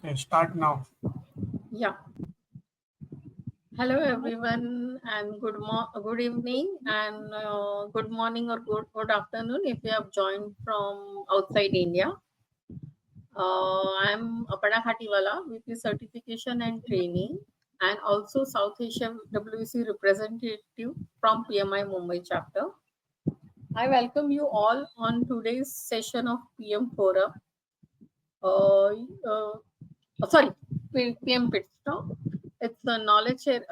Okay, start now. Yeah. Hello, everyone, and good evening, and good morning or good afternoon if you have joined from outside India. I'm Aparna Khatiwala with the certification and training, and also South Asia WC representative from PMI Mumbai chapter. I welcome you all on today's session of PM Forum. Uh, uh, Sorry, PM PITSTOP. It's a knowledge share.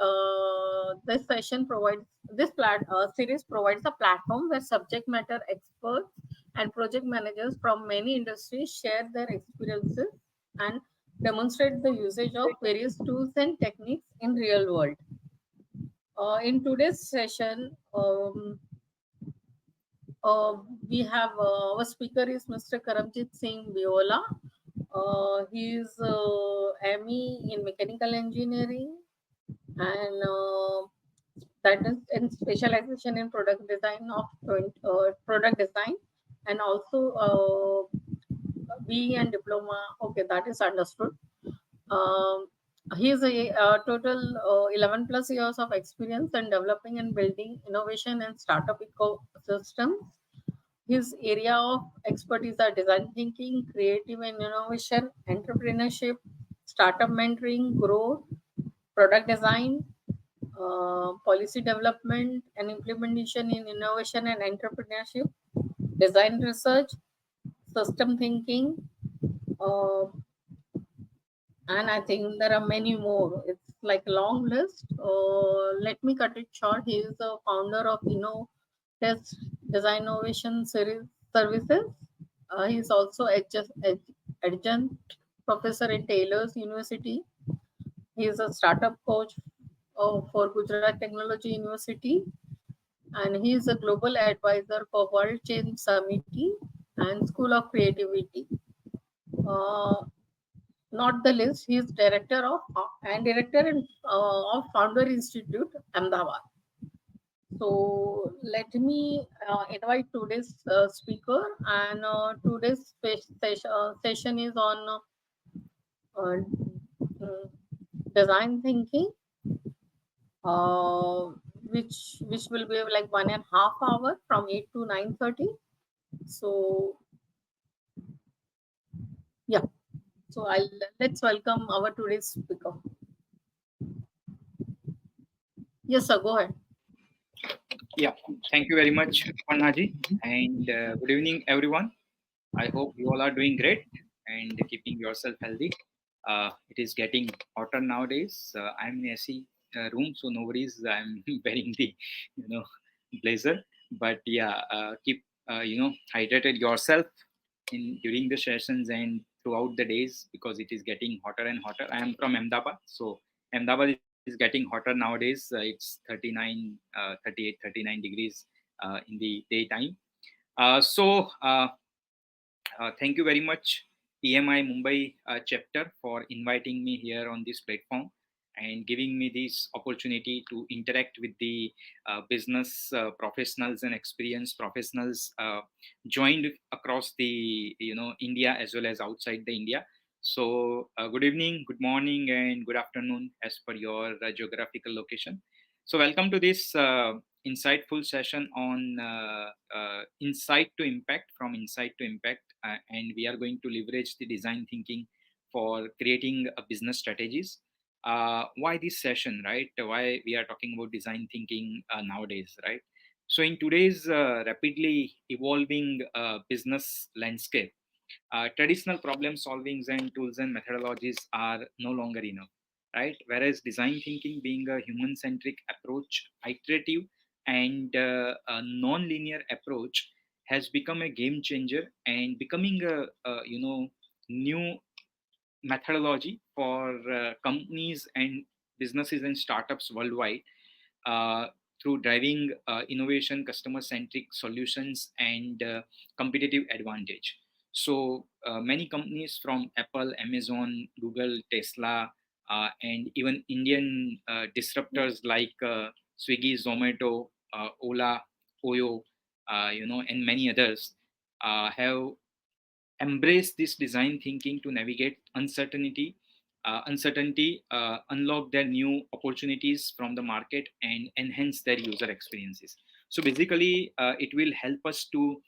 This session provides series provides a platform where subject matter experts and project managers from many industries share their experiences and demonstrate the usage of various tools and techniques in real world. In today's session, uh, we have our speaker is Mr. Karamjit Singh Viola. He is ME in mechanical engineering and that is in specialization in product design product design and also BE and diploma. Okay, that is understood. Um, he is a total 11 plus years of experience in developing and building innovation and startup ecosystems. His area of expertise are design thinking, creative and innovation, entrepreneurship, startup mentoring, growth, product design, policy development and implementation in innovation and entrepreneurship, design research, system thinking, uh, and I think there are many more. It's like a long list. Let me cut it short. He is the founder of Test Design Innovation Series Services. He is also adjunct professor in Taylor's University. He is a startup coach for Gujarat Technology University, and he is a global advisor for World Change Summit and School of Creativity. Uh, Not the least, he is director of Founder Institute, Ahmedabad. So let me invite today's speaker, and session is on uh, mm, design thinking, uh, which will be like 1.5 hours from 8 to 9:30. So yeah, so let's welcome our today's speaker. Yes, sir. Go ahead. Yeah, thank you very much, Pannaji, and good evening, everyone. I hope you all are doing great and keeping yourself healthy. It is getting hotter nowadays. I'm in AC room, so no worries. I'm wearing the, you know, blazer. But yeah, keep hydrated yourself in during the sessions and throughout the days because it is getting hotter and hotter. I am from Ahmedabad, so Ahmedabad is getting hotter nowadays. It's 39, 38, 39 degrees in the daytime. Thank you very much, PMI Mumbai chapter, for inviting me here on this platform and giving me this opportunity to interact with the business professionals and experienced professionals joined across the India as well as outside the India. So good evening, good morning, and good afternoon as per your geographical location. So welcome to this insightful session on insight to impact, from insight to impact, and we are going to leverage the design thinking for creating business strategies. Why this session, right? Why we are talking about design thinking nowadays, right? So in today's rapidly evolving business landscape, traditional problem solvings and tools and methodologies are no longer enough, right? Whereas design thinking, being a human centric approach, iterative and a non-linear approach, has become a game changer and becoming a new methodology for companies and businesses and startups worldwide, uh, through driving innovation, customer centric solutions, and competitive advantage. So, many companies from Apple, Amazon, Google, Tesla, and even Indian disruptors like Swiggy, Zomato, Ola, Oyo, and many others have embrace this design thinking to navigate uncertainty, unlock their new opportunities from the market, and enhance their user experiences. So basically, it will help us to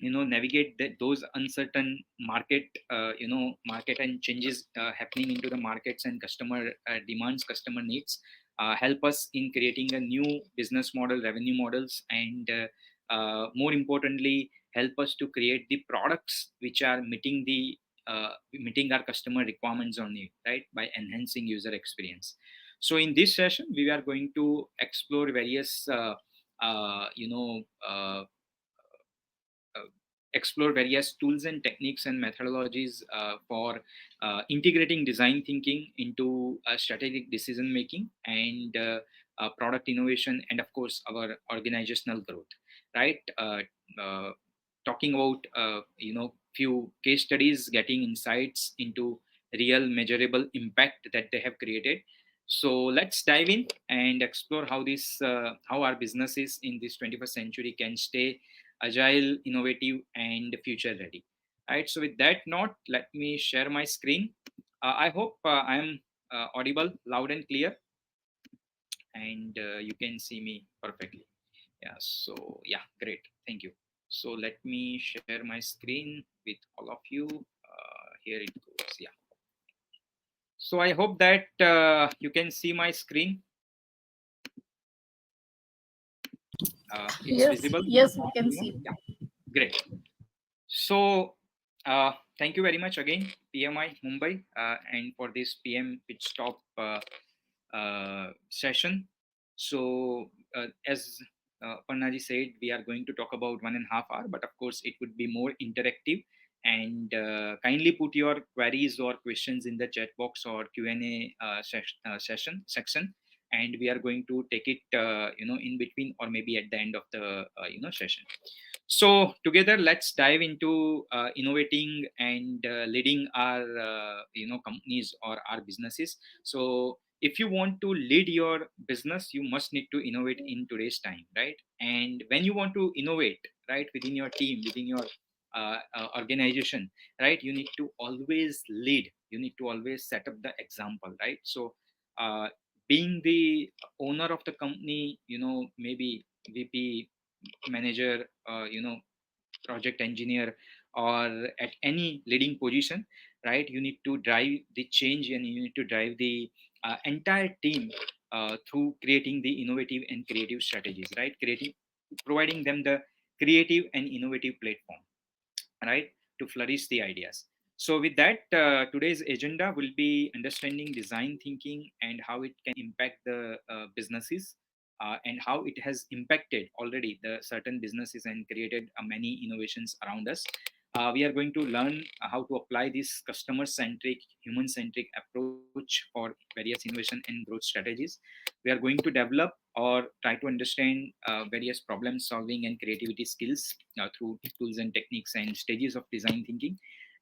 navigate those uncertain market and changes happening into the markets and customer demands, customer needs, help us in creating a new business model, revenue models, and more importantly, help us to create the products which are meeting our customer requirements on it, right, by enhancing user experience. So in this session we are going to explore various uh, you know uh, uh, explore various tools and techniques and methodologies for integrating design thinking into strategic decision making and product innovation, and of course our organizational growth, right. Uh, Talking about few case studies, getting insights into real measurable impact that they have created. So let's dive in and explore how our businesses in this 21st century can stay agile, innovative, and future ready. Right. So with that note, let me share my screen. I hope I am audible, loud and clear, and you can see me perfectly. Yeah. So yeah, great. Thank you. So let me share my screen with all of you. Here it goes. Yeah. So I hope that you can see my screen. It's Yes, visible, yes, we can everyone. see. Yeah. Great. So, thank you very much again, PMI Mumbai, and for this PM Pit Stop session. So, as Parnaji said, we are going to talk about 1.5 hours, but of course, it would be more interactive. And kindly put your queries or questions in the chat box or Q&A session section, and we are going to take it, in between or maybe at the end of the session. So together, let's dive into innovating and leading our companies or our businesses. So if you want to lead your business, you must need to innovate in today's time, right? And when you want to innovate, right, within your team, within your organization, right, you need to always lead. You need to always set up the example, right? So uh, being the owner of the company, maybe VP, manager, project engineer, or at any leading position, right, you need to drive the change and you need to drive the entire team through creating the innovative and creative strategies, right, creating, providing them the creative and innovative platform, right, to flourish the ideas. So with that, today's agenda will be understanding design thinking and how it can impact the businesses, and how it has impacted already the certain businesses and created many innovations around us. We are going to learn how to apply this customer centric, human centric approach for various innovation and growth strategies. We are going to develop or try to understand various problem solving and creativity skills through tools and techniques and stages of design thinking.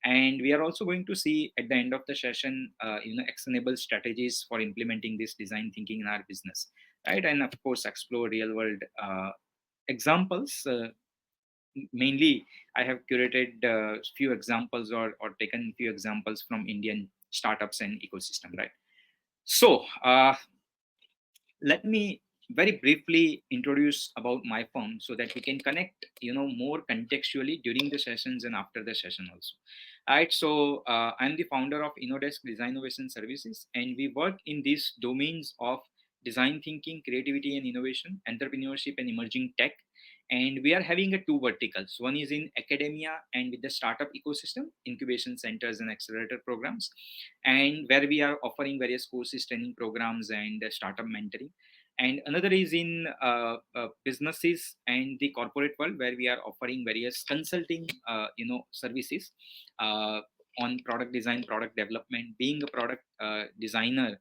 And we are also going to see at the end of the session actionable strategies for implementing this design thinking in our business, right, and of course explore real world examples. Mainly I have curated few examples, or taken few examples from Indian startups and ecosystem, right. So let me very briefly introduce about my firm so that we can connect more contextually during the sessions and after the session also. All right. So I'm the founder of Innodesk Design Innovation Services, and we work in these domains of design thinking, creativity and innovation, entrepreneurship and emerging tech. And we are having a two verticals. One is in academia and with the startup ecosystem, incubation centers and accelerator programs, and where we are offering various courses, training programs, and startup mentoring. And another is in businesses and the corporate world, where we are offering various consulting services uh, on product design, product development. Being a product designer,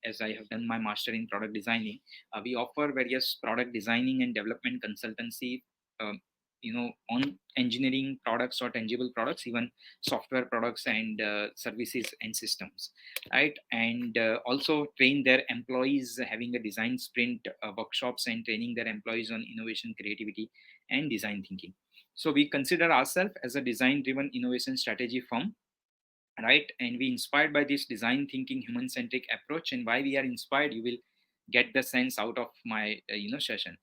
as I have done my master in product designing, we offer various product designing and development consultancy, um, on engineering products or tangible products, even software products and services and systems, right. And also train their employees, having a design sprint workshops and training their employees on innovation, creativity and design thinking. So we consider ourselves as a design driven innovation strategy firm, right? And we inspired by this design thinking human centric approach. And why we are inspired, you will get the sense out of my session.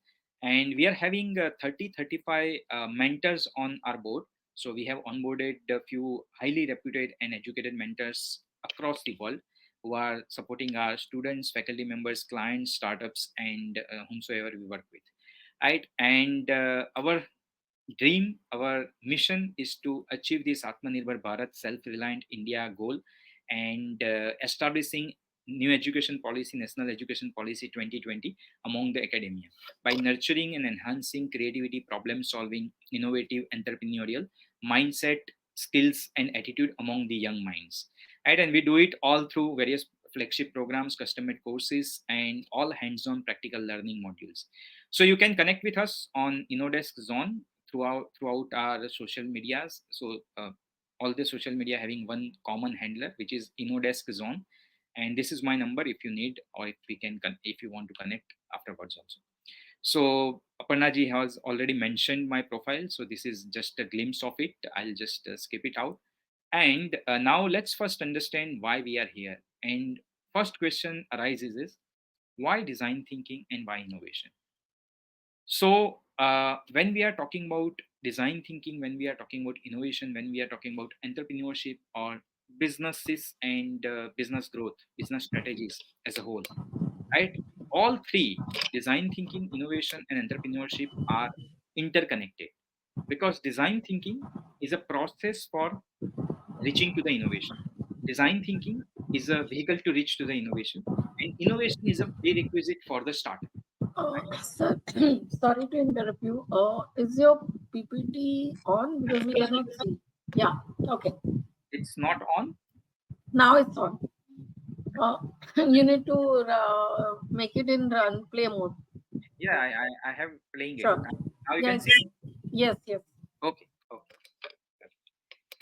And we are having 30 35 mentors on our board. So we have onboarded a few highly reputed and educated mentors across the world who are supporting our students, faculty members, clients, startups, and whomsoever we work with, right? And our dream, our mission is to achieve this Atmanirbhar Bharat, self-reliant India goal, and establishing new education policy, national education policy 2020 among the academia by nurturing and enhancing creativity, problem solving, innovative, entrepreneurial mindset, skills, and attitude among the young minds. Right, and we do it all through various flagship programs, custom-made courses, and all hands-on practical learning modules. So you can connect with us on InnoDesk Zone throughout our social medias. So all the social media having one common handler, which is InnoDesk Zone, and this is my number if you need, or if you want to connect afterwards also. So Aparna ji has already mentioned my profile, so this is just a glimpse of it. I'll just skip it out. And now let's first understand why we are here. And first question arises is, why design thinking and why innovation? So, when we are talking about design thinking, when we are talking about innovation, when we are talking about entrepreneurship or businesses and business growth, business strategies as a whole, right? All three, design thinking, innovation, and entrepreneurship, are interconnected, because design thinking is a process for reaching to the innovation. Design thinking is a vehicle to reach to the innovation, and innovation is a prerequisite for the startup. Sir, sorry to interrupt you. Is your PPT on? Because we cannot see. Yeah, okay. It's not on. Now it's on. Uh, you need to make it in run play mode. Yeah, I have playing it. Sure. Now you can Yes, see. yes, yes. Okay, okay.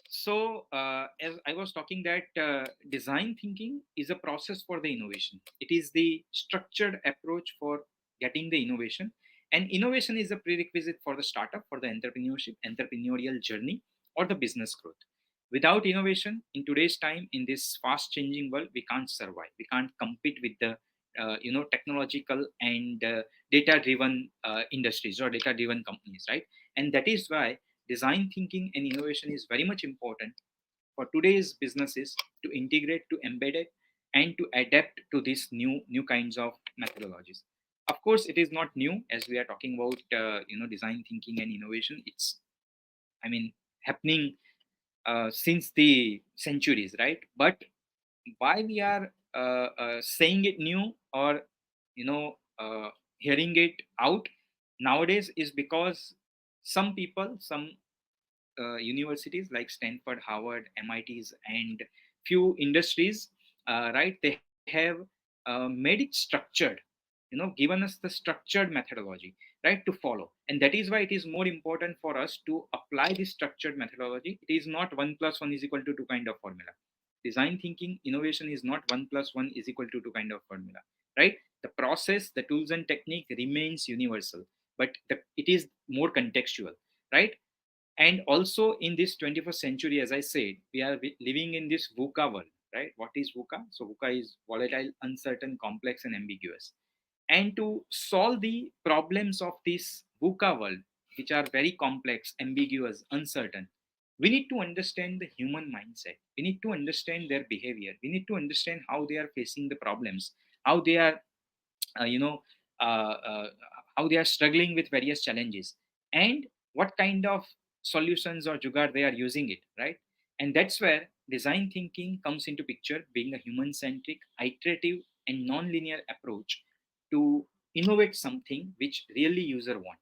So, as I was talking, that design thinking is a process for the innovation. It is the structured approach for getting the innovation, and innovation is a prerequisite for the startup, for the entrepreneurship, entrepreneurial journey, or the business growth. Without innovation, in today's time, in this fast-changing world, we can't survive. We can't compete with the technological and data-driven industries or data-driven companies, right? And that is why design thinking and innovation is very much important for today's businesses to integrate, to embed it, and to adapt to these new kinds of methodologies. Of course, it is not new, as we are talking about design thinking and innovation. It's, I mean, happening since the centuries, right? But why we are saying it new, or hearing it out nowadays, is because some people, some universities like Stanford, Harvard, MITs, and few industries, right? They have made it structured, given us the structured methodology, right, to follow. And that is why it is more important for us to apply this structured methodology. It is not 1 plus 1 is equal to 2 kind of formula. Design thinking, innovation is not 1 plus 1 is equal to 2 kind of formula, right? The process, the tools and technique remains universal, but it is more contextual, right? And also in this 21st century, as I said, we are living in this VUCA world, right? What is VUCA? So VUCA is volatile, uncertain, complex, and ambiguous. And to solve the problems of this VUCA world, which are very complex, ambiguous, uncertain, we need to understand the human mindset. We need to understand their behavior. We need to understand how they are facing the problems, how they are uh, you know uh, uh, how they are struggling with various challenges, and what kind of solutions or jugaad they are using it, right? And that's where design thinking comes into picture, being a human centric, iterative, and non-linear approach to innovate something which really user want,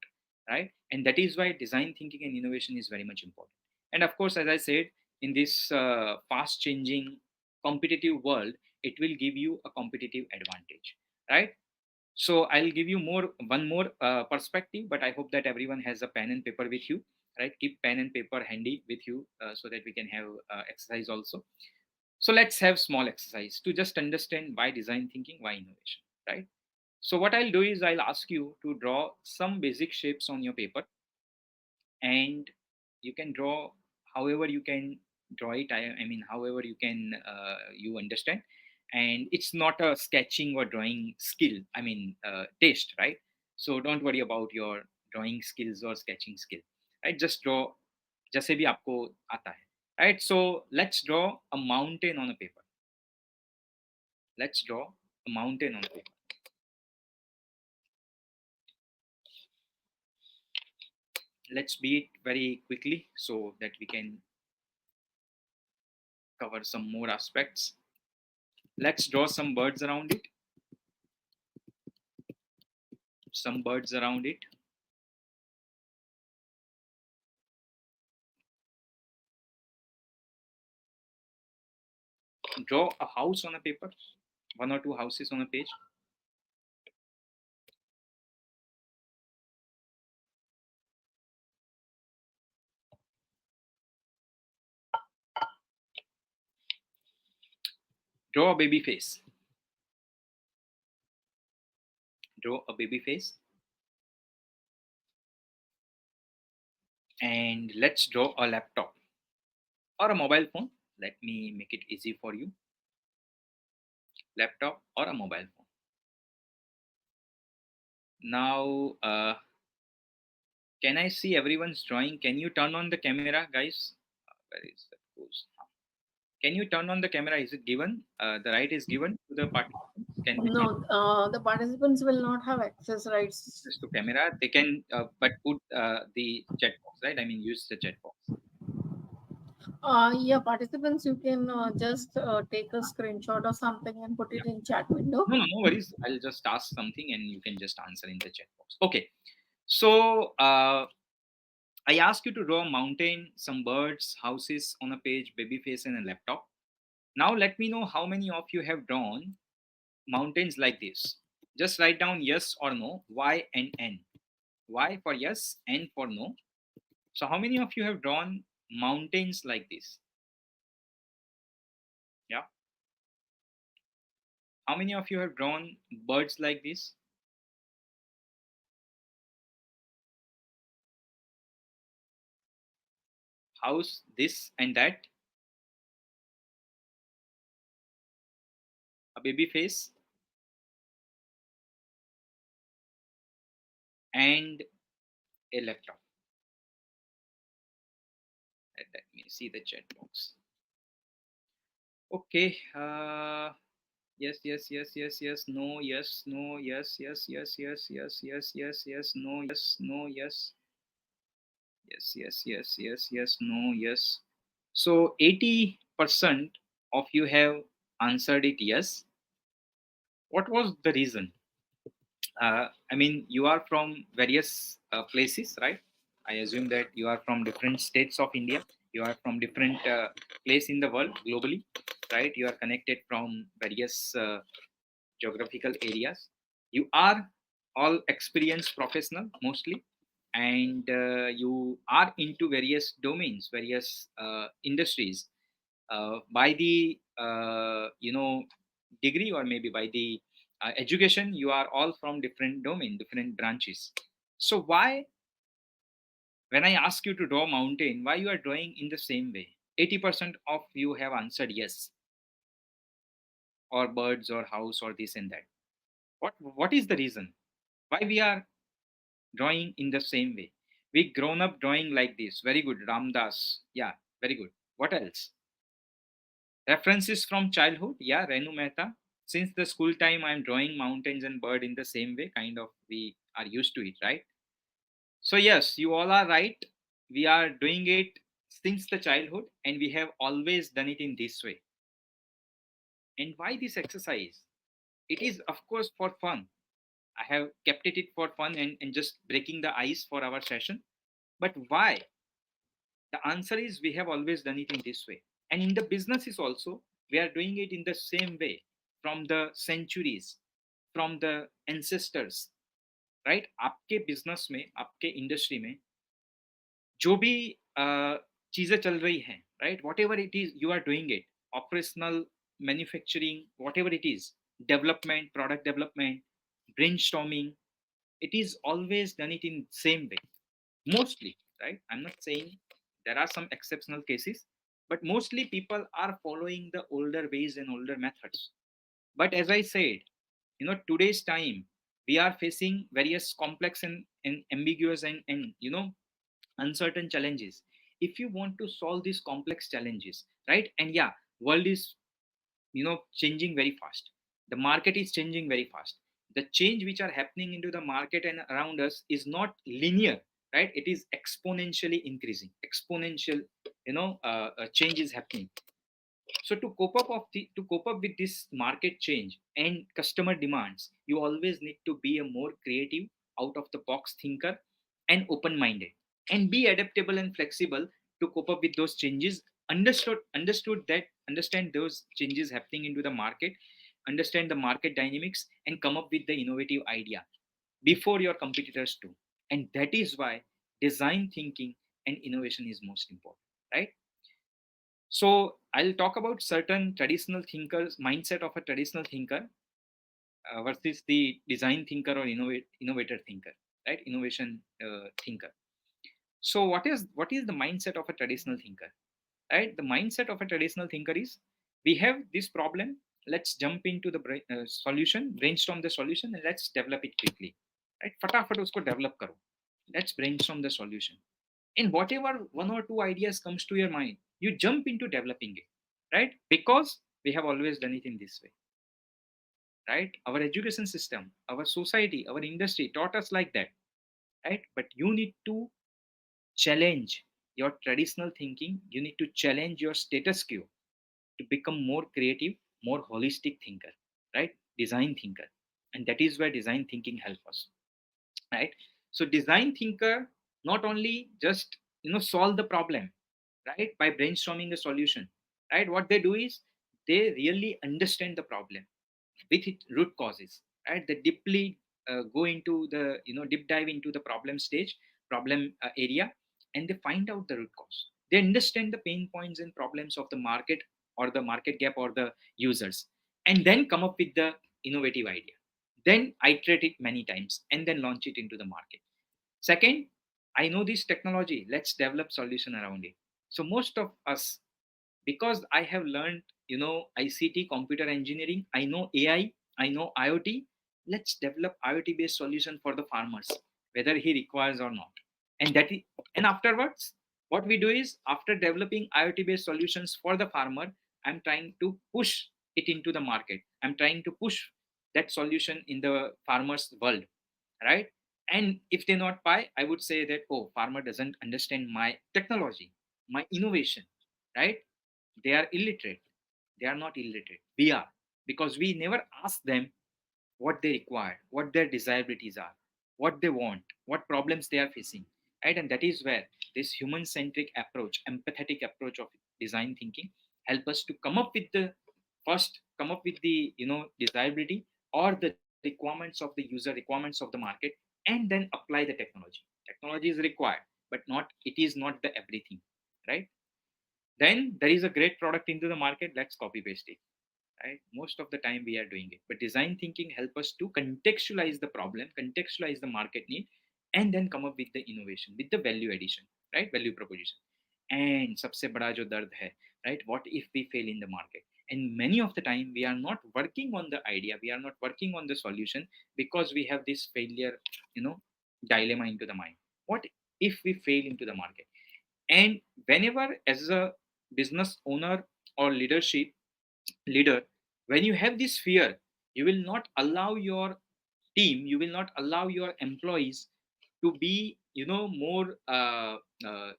right? And that is why design thinking and innovation is very much important. And of course, as I said, in this fast changing competitive world, it will give you a competitive advantage, right? So I'll give you one more perspective, but I hope that everyone has a pen and paper with you, right? Keep pen and paper handy with you, so that we can have exercise also. So let's have small exercise to just understand why design thinking, why innovation, right? So what I'll do is I'll ask you to draw some basic shapes on your paper, and you can draw however you can draw it. I mean, however you can you understand, and it's not a sketching or drawing skill. I mean, taste, right? So don't worry about your drawing skills or sketching skill, right? Just draw जैसे भी आपको आता है, right? So let's draw a mountain on a paper. Let's draw a mountain on a paper. Let's be it very quickly so that we can cover some more aspects. Let's draw some birds around it. Some birds around it. Draw a house on a paper. One or two houses on a page. Draw a baby face. Draw a baby face. And let's draw a laptop or a mobile phone. Let me make it easy for you. Laptop or a mobile phone. Now, can I see everyone's drawing? Can you turn on the camera, guys? Where is that goes? Can you turn on the camera? Is it given? The right is given to the participants. Can they turn No, the participants will not have access rights. access to camera? They can, but put the chat box, right? I mean, use the chat box. Yeah, participants, you can just take a screenshot or something and put Yeah. it in chat window. No, no, no worries. I'll just ask something and you can just answer in the chat box. Okay. So I ask you to draw a mountain, some birds, houses on a page, baby face, and a laptop. Now let me know how many of you have drawn mountains like this. Just write down yes or no, Y and N. Y for yes, N for no. So how many of you have drawn mountains like this? Yeah. How many of you have drawn birds like this? House, this and that. A baby face and a laptop. Let me see the chat box. Okay. Yes, yes, yes, yes, yes, no, yes, no, yes, yes, yes, yes, yes, yes, yes, yes, no, yes, no, yes, yes, yes, yes, yes, yes, no, yes. So 80% of you have answered it yes. What was the reason? I mean, you are from various places, right? I assume that you are from different states of India. You are from different place in the world globally, right? You are connected from various geographical areas. You are all experienced professional mostly, and you are into various domains, various industries. By the degree, or maybe by the education, you are all from different domain, different branches. So why, when I ask you to draw mountain, why you are drawing in the same way? 80% of you have answered yes, or birds or house or this and that. What is the reason why we are drawing in the same way? We grown up drawing like this. Very good, Ramdas. Yeah, very good. What else? References from childhood. Yeah, Renu Mehta. Since the school time, I'm drawing mountains and bird in the same way. Kind of, we are used to it, right? So yes, you all are right. We are doing it since the childhood, and we have always done it in this way. And why this exercise? It is, of course, for fun. I have kept it for fun, and just breaking the ice for our session. But why? The answer is we have always done it in this way. And in the businesses also, we are doing it in the same way from the centuries, from the ancestors, right? आपके business में, आपके industry में जो भी चीजें चल रही हैं, right? Whatever it is, you are doing it. Operational, manufacturing, whatever it is, development, product development, brainstorming, it is always done it in same way, mostly, right? I'm not saying there are some exceptional cases, but mostly people are following the older ways and older methods. But as I said, today's time, we are facing various complex and ambiguous and uncertain challenges. If you want to solve these complex challenges, right? And yeah, world is changing very fast. The market is changing very fast. The change which are happening into the market and around us is not linear, right? It is exponentially increasing. Exponential change is happening. So to cope up with this market change and customer demands, you always need to be a more creative, out of the box thinker, and open minded, and be adaptable and flexible to cope up with those changes. Understand those changes happening into the market, understand the market dynamics, and come up with the innovative idea before your competitors do. And that is why design thinking and innovation is most important, right? So I'll talk about certain traditional thinkers, mindset of a traditional thinker versus the design thinker or innovator thinker, right? Innovation thinker. So what is the mindset of a traditional thinker, right? The mindset of a traditional thinker is, we have this problem, let's jump into the solution, brainstorm the solution, and let's develop it quickly, right? फटाफट उसको develop करो. Let's brainstorm the solution. And whatever one or two ideas comes to your mind, you jump into developing it, right? Because we have always done it in this way, right? Our education system, our society, our industry taught us like that, right? But you need to challenge your traditional thinking. You need to challenge your status quo to become more creative, more holistic thinker, right? Design thinker. And that is where design thinking helps us, right? So design thinker not only just solve the problem, right, by brainstorming a solution, right? What they do is they really understand the problem with its root causes, right? They deeply go into the deep dive into the problem area, and they find out the root cause. They understand the pain points and problems of the market, or the market gap, or the users, and then come up with the innovative idea, then iterate it many times, and then launch it into the market. Second, I know this technology, let's develop solution around it. So most of us, because I have learned, ICT, computer engineering, I know AI, I know IoT. Let's develop IoT based solution for the farmers, whether he requires or not. And and afterwards, what we do is, after developing IoT based solutions for the farmer, I'm trying to push it into the market. I'm trying to push that solution in the farmer's world, right? And if they not buy, I would say that, oh, farmer doesn't understand my technology, my innovation, right? They are illiterate. They are not illiterate. We are, because we never ask them what they require, what their desirabilities are, what they want, what problems they are facing, right? And that is where this human-centric approach, empathetic approach of design thinking, help us to come up with the desirability or the requirements of the user, requirements of the market, and then apply the technology. Technology is required, but not it is not the everything, right? Then there is a great product into the market, let's copy paste it, right? Most of the time we are doing it, but design thinking help us to contextualize the problem, contextualize the market need, and then come up with the innovation, with the value addition, right? Value proposition. And सबसे बड़ा जो दर्द है, right? What if we fail in the market? And many of the time we are not working on the idea, we are not working on the solution, because we have this failure, you know dilemma into the mind. What if we fail into the market? And whenever, as a business owner or leader, when you have this fear, you will not allow your team, you will not allow your employees to be more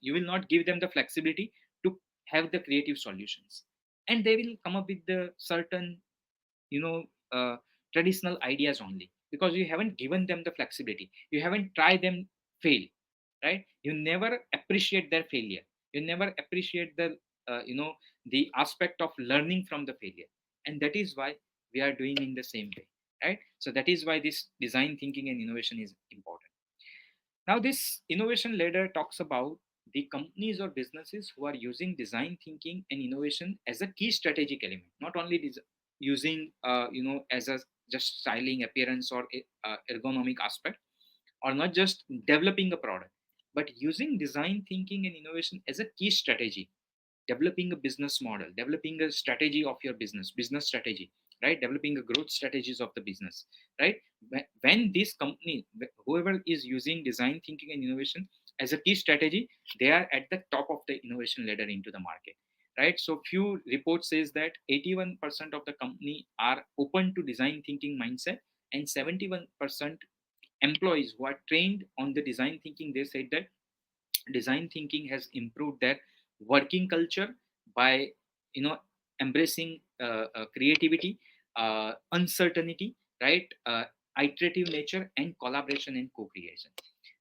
you will not give them the flexibility to have the creative solutions, and they will come up with the certain you know uh, traditional ideas only, because you haven't given them the flexibility, you haven't tried them fail, right? You never appreciate their failure, you never appreciate the aspect of learning from the failure. And that is why we are doing in the same way, right? So that is why this design thinking and innovation is important. Now this innovation ladder talks about the companies or businesses who are using design thinking and innovation as a key strategic element, not only using as a just styling appearance or ergonomic aspect, or not just developing a product, but using design thinking and innovation as a key strategy, developing a business model, developing a strategy of your business strategy, right? Developing a growth strategies of the business, right? When this company, whoever is using design thinking and innovation as a key strategy, they are at the top of the innovation ladder into the market, right? So few reports says that 81% of the company are open to design thinking mindset, and 71% employees who are trained on the design thinking, they said that design thinking has improved their working culture by, you know, embracing creativity, uncertainty, right? Iterative nature and collaboration and co-creation,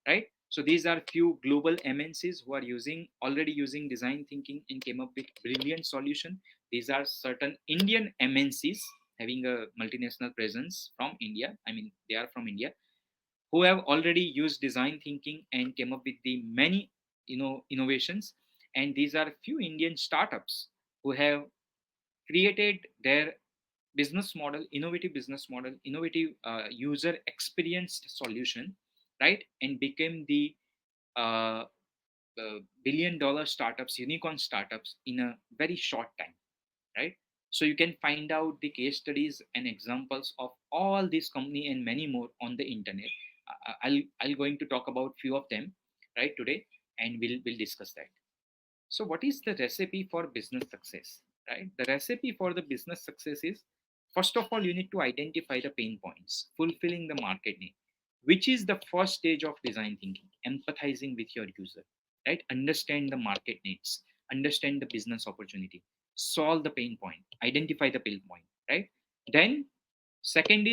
right? So these are few global MNCs who are using, already using design thinking and came up with brilliant solution. These are certain Indian MNCs having a multinational presence from India, I mean they are from India, who have already used design thinking and came up with the many, you know, innovations. And these are few Indian startups who have created their business model, innovative business model, innovative user experienced solution, right? And became the uh, billion-dollar startups, unicorn startups in a very short time, right? So you can find out the case studies and examples of all these company and many more on the internet. I'll going to talk about few of them right today, and we'll discuss that. So what is the recipe for business success, right? The recipe for the business success is, first of all, you need to identify the pain points, fulfilling the market need, which is the first stage of design thinking, empathizing with your user, right? Understand the market needs, understand the business opportunity, solve the pain point, identify the pain point, right? Then second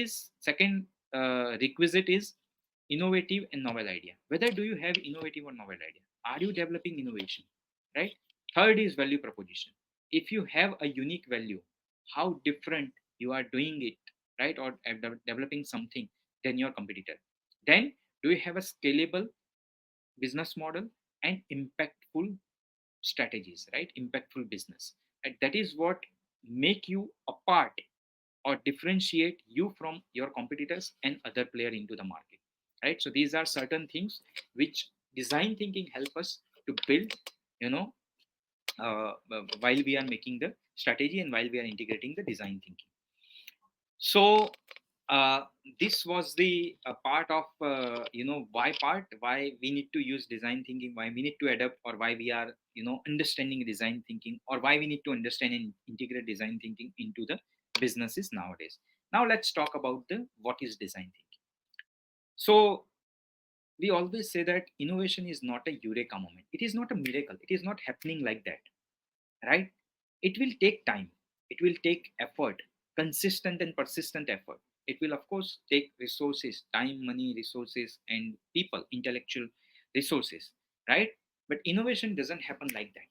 requisite is innovative and novel idea. Whether do you have innovative or novel idea? Are you developing innovation, right? Third is value proposition. If you have a unique value, how different you are doing it, right? Or developing something than your competitor. Then do you have a scalable business model and impactful strategies, right? Impactful business. And that is what make you apart or differentiate you from your competitors and other player into the market, right? So these are certain things which design thinking help us to build, you know, while we are making the strategy and while we are integrating the design thinking. So uh, this was the part of, you know, why part, why we need to use design thinking, why we need to adapt, or why we are, you know, understanding design thinking, or why we need to understand and integrate design thinking into the businesses nowadays. Now let's talk about the what is design thinking. So we always say that innovation is not a eureka moment, it is not a miracle, it is not happening like that, right? It will take time, it will take effort, consistent and persistent effort. It will, of course, take resources, time, money, resources, and people, intellectual resources, right? But innovation doesn't happen like that.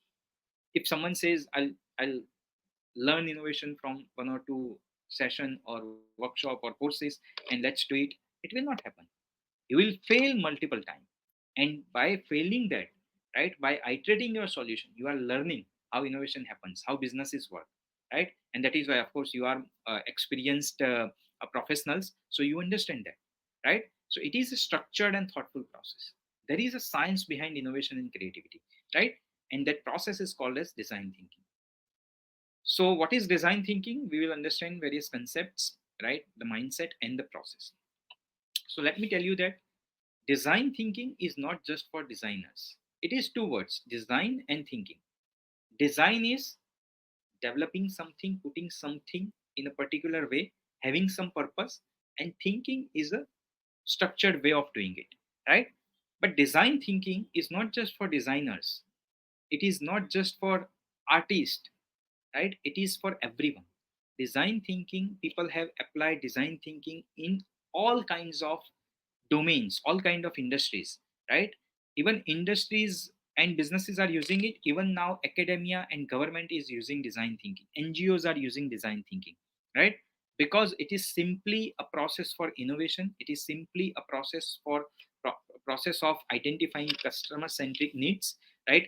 If someone says, I'll learn innovation from one or two session or workshop or courses and let's do it, it will not happen. You will fail multiple times, and by failing that, right, by iterating your solution, you are learning how innovation happens, how businesses work, right? And that is why, of course, you are experienced professionals, so you understand that, right? So it is a structured and thoughtful process. There is a science behind innovation and creativity, right? And that process is called as design thinking. So what is design thinking? We will understand various concepts, right? The mindset and the process. So let me tell you that design thinking is not just for designers. It is two words, design and thinking. Design is developing something, putting something in a particular way, having some purpose, and thinking is a structured way of doing it, right? But design thinking is not just for designers, it is not just for artists, right? It is for everyone. Design thinking, people have applied design thinking in all kinds of domains, all kind of industries, right? Even industries and businesses are using it. Even now academia and government is using design thinking, NGOs are using design thinking, right? Because it is simply a process for innovation, it is simply a process for process of identifying customer centric needs, right?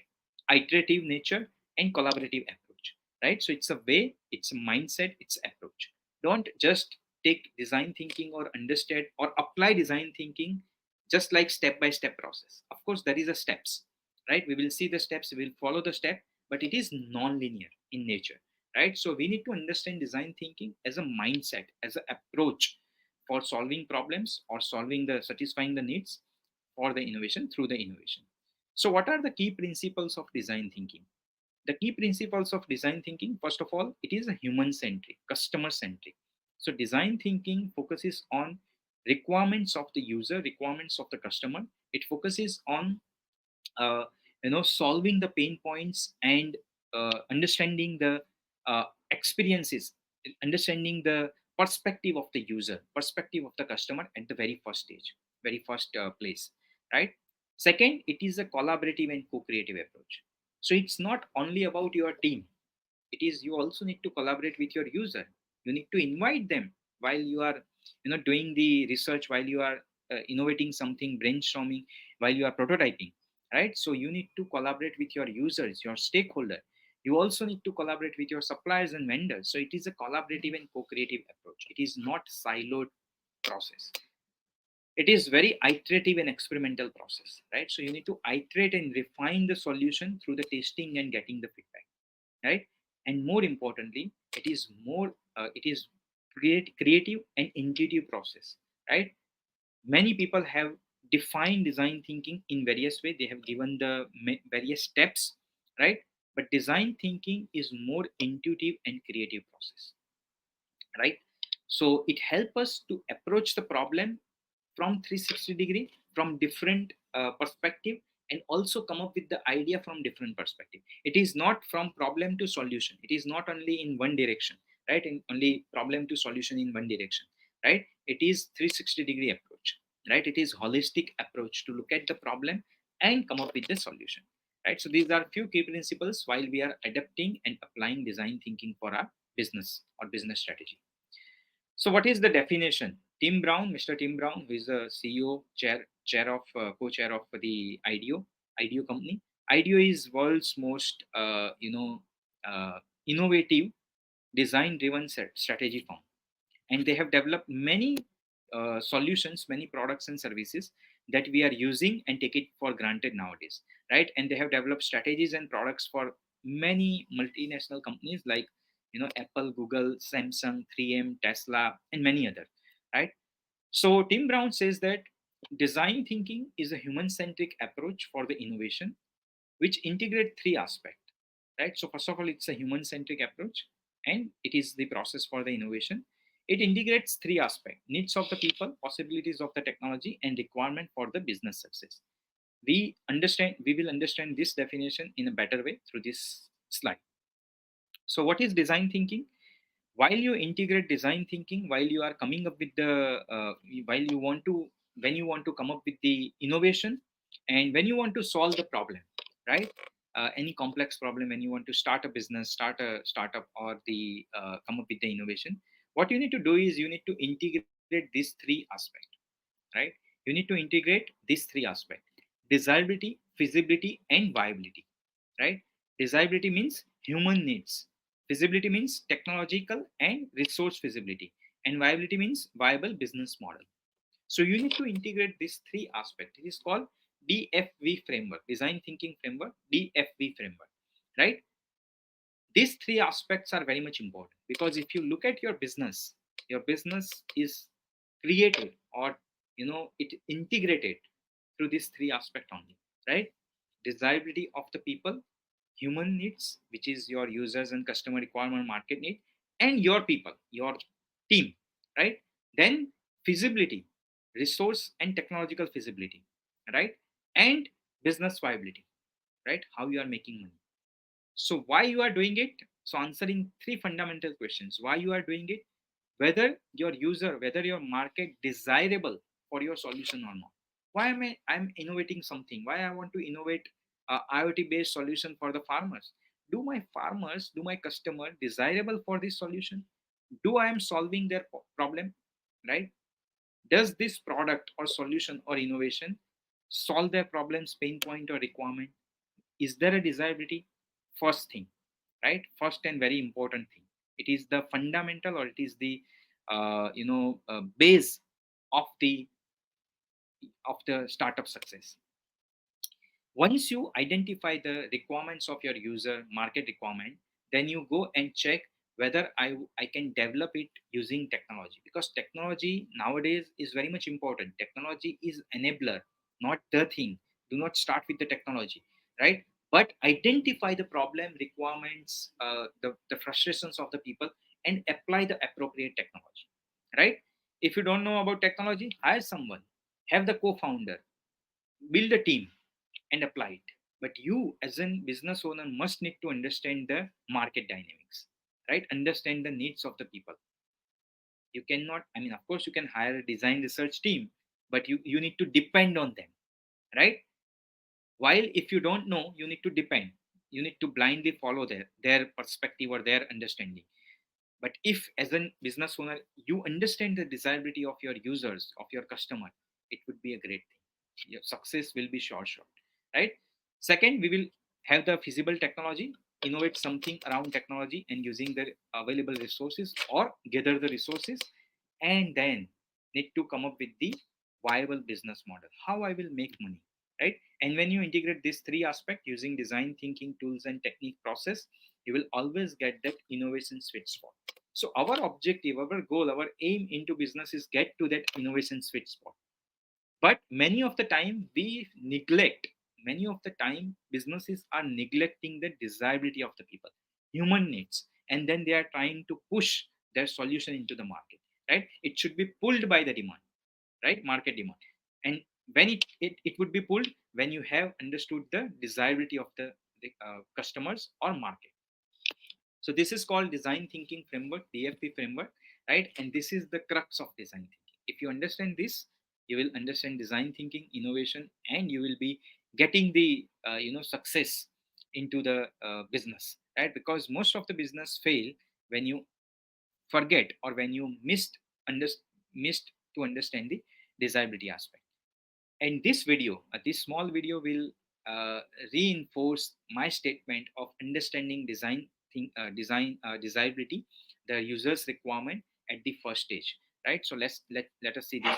Iterative nature and collaborative approach, right? So it's a way, it's a mindset, it's approach. Don't just take design thinking or understand or apply design thinking just like step by step process. Of course there is a steps, right? We will see the steps, we will follow the step, but it is non-linear in nature, right? So we need to understand design thinking as a mindset, as an approach for solving problems or solving the satisfying the needs for the innovation through the innovation. So what are the key principles of design thinking? The key principles of design thinking, first of all, it is a human centric, customer centric. So design thinking focuses on requirements of the user, requirements of the customer. It focuses on uh, solving the pain points and understanding the experiences, understanding the perspective of the user, perspective of the customer at the very first stage, very first place, right? Second, it is a collaborative and co-creative approach. So it's not only about your team, it is you also need to collaborate with your user. You need to invite them while you are doing the research, while you are innovating something, brainstorming, while you are prototyping, right? So you need to collaborate with your users, your stakeholder. You also need to collaborate with your suppliers and vendors. So it is a collaborative and co-creative approach. It is not siloed process. It is very iterative and experimental process, right? So you need to iterate and refine the solution through the testing and getting the feedback, right? And more importantly, it is creative and intuitive process, right? Many people have defined design thinking in various ways. They have given the various steps, right? But design thinking is more intuitive and creative process, right? So it helps us to approach the problem from 360-degree, from different perspective, and also come up with the idea from different perspective. It is not from problem to solution. It is not only in one direction, right? In only problem to solution in one direction, right? It is 360-degree approach, right? It is holistic approach to look at the problem and come up with the solution, right? So these are few key principles while we are adapting and applying design thinking for our business or business strategy. So, what is the definition? Tim Brown, Mr. Tim Brown, who is the CEO, co-chair of the IDEO company. IDEO is world's most, innovative, design-driven strategy firm, and they have developed many solutions, many products and services that we are using and take it for granted nowadays, right? And they have developed strategies and products for many multinational companies like Apple, Google, Samsung, 3M, Tesla, and many other, right? So Tim Brown says that design thinking is a human-centric approach for the innovation which integrate three aspects, right? So first of all, it's a human-centric approach, and it is the process for the innovation. It integrates three aspects: needs of the people, possibilities of the technology, and requirement for the business success. We will understand this definition in a better way through this slide. So what is design thinking? While you integrate design thinking, while you are coming up with the while you want to when you want to come up with the innovation, and when you want to solve the problem, right? Any complex problem, when you want to start a business, start a startup, or the come up with the innovation, what you need to do is you need to integrate these three aspects, right? You need to integrate these three aspects: desirability, feasibility, and viability, right? Desirability means human needs. Feasibility means technological and resource feasibility. And viability means viable business model. So you need to integrate these three aspects. It is called DFV framework, design thinking framework, DFV framework, right? These three aspects are very much important, because if you look at your business is created, or it integrated through these three aspects only, right? Desirability of the people, human needs, which is your users and customer requirement, market need, and your people, your team, right? Then feasibility, resource and technological feasibility, right? And business viability, right? How you are making money. So why you are doing it? So answering three fundamental questions: why you are doing it, whether your user, whether your market desirable for your solution or not. Why am I'm innovating something? Why I want to innovate a IoT based solution for the farmers? Do my farmers, do my customer desirable for this solution? Do I am solving their problem, right? Does this product or solution or innovation solve their problems, pain point, or requirement? Is there a desirability? First thing, right? First and very important thing. It is the fundamental, or it is the base of the of the startup success. Once you identify the requirements of your user market requirement, then you go and check whether I can develop it using technology, because technology nowadays is very much important. Technology is enabler, not the thing. Do not start with the technology, right? But identify the problem requirements, the frustrations of the people, and apply the appropriate technology, right? If you don't know about technology, hire someone, have the co-founder, build a team, and apply it. But you, as a business owner, must need to understand the market dynamics, right? Understand the needs of the people. You cannot, I mean, of course, you can hire a design research team, but you need to depend on them, right? While if you don't know, you need to depend. You need to blindly follow their perspective or their understanding. But if, as a business owner, you understand the desirability of your users, of your customer, it would be a great thing. Your success will be short, right? Second, we will have the feasible technology, innovate something around technology and using the available resources or gather the resources, and then need to come up with the viable business model. How I will make money, right? And when you integrate these three aspects using design thinking, tools, and technique process, you will always get that innovation sweet spot. So our objective, our goal, our aim into business is get to that innovation sweet spot. But many of the time we neglect, many of the time businesses are neglecting the desirability of the people, human needs, and then they are trying to push their solution into the market, right? It should be pulled by the demand, right? Market demand. And when it would be pulled when you have understood the desirability of the customers or market. So this is called design thinking framework, DFP framework, right? And this is the crux of design thinking. If you understand this, you will understand design thinking, innovation, and you will be getting the success into the business, right? Because most of the business fail when you forget or when you under, missed to understand the desirability aspect. And this video, this small video will uh, reinforce my statement of understanding desirability, the user's requirement at the first stage, right? So let us see this.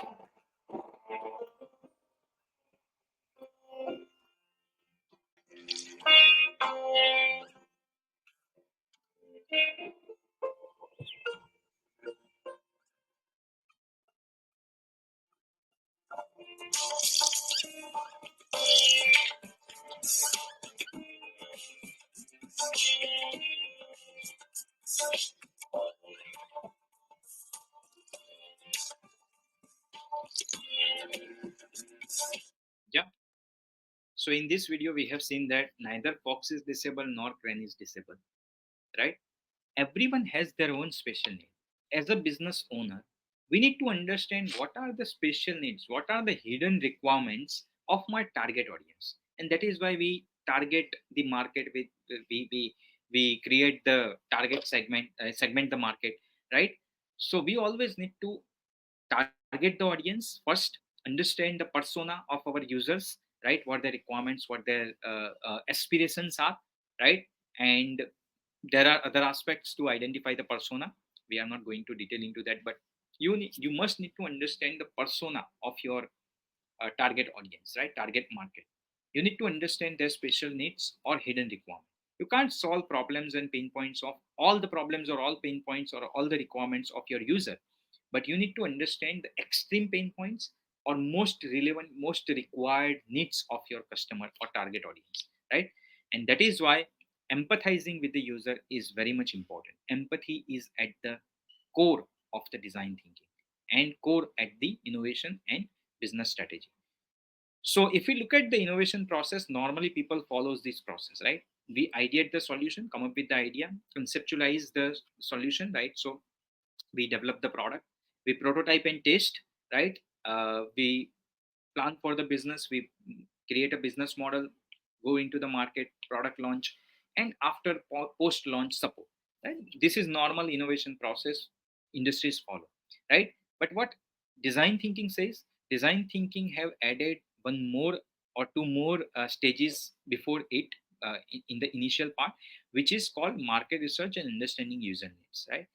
Yeah. So in this video, we have seen that neither fox is disabled nor crane is disabled, right? Everyone has their own special need. As a business owner, we need to understand what are the special needs, what are the hidden requirements of my target audience. And that is why we target the market with, we create the target segment the market, right? So we always need to target the audience first, understand the persona of our users, right? What their requirements, what their aspirations are, right? And there are other aspects to identify the persona. We are not going to detail into that, but you must need to understand the persona of your target audience, right? Target market. You need to understand their special needs or hidden requirements. You can't solve problems and pain points of all the problems or all pain points or all the requirements of your user, but you need to understand the extreme pain points or most relevant, most required needs of your customer or target audience, right? And that is why empathizing with the user is very much important. Empathy is at the core of the design thinking and core at the innovation and business strategy. So if we look at the innovation process, normally people follows this process, right? We ideate the solution, come up with the idea, conceptualize the solution, right? So we develop the product, we prototype and test, right? We plan for the business, we create a business model, go into the market, product launch, and after post launch support, right? This is normal innovation process industries follow, right? But what design thinking says, design thinking have added one more or two more stages before it, in the initial part, which is called market research and understanding user needs, right?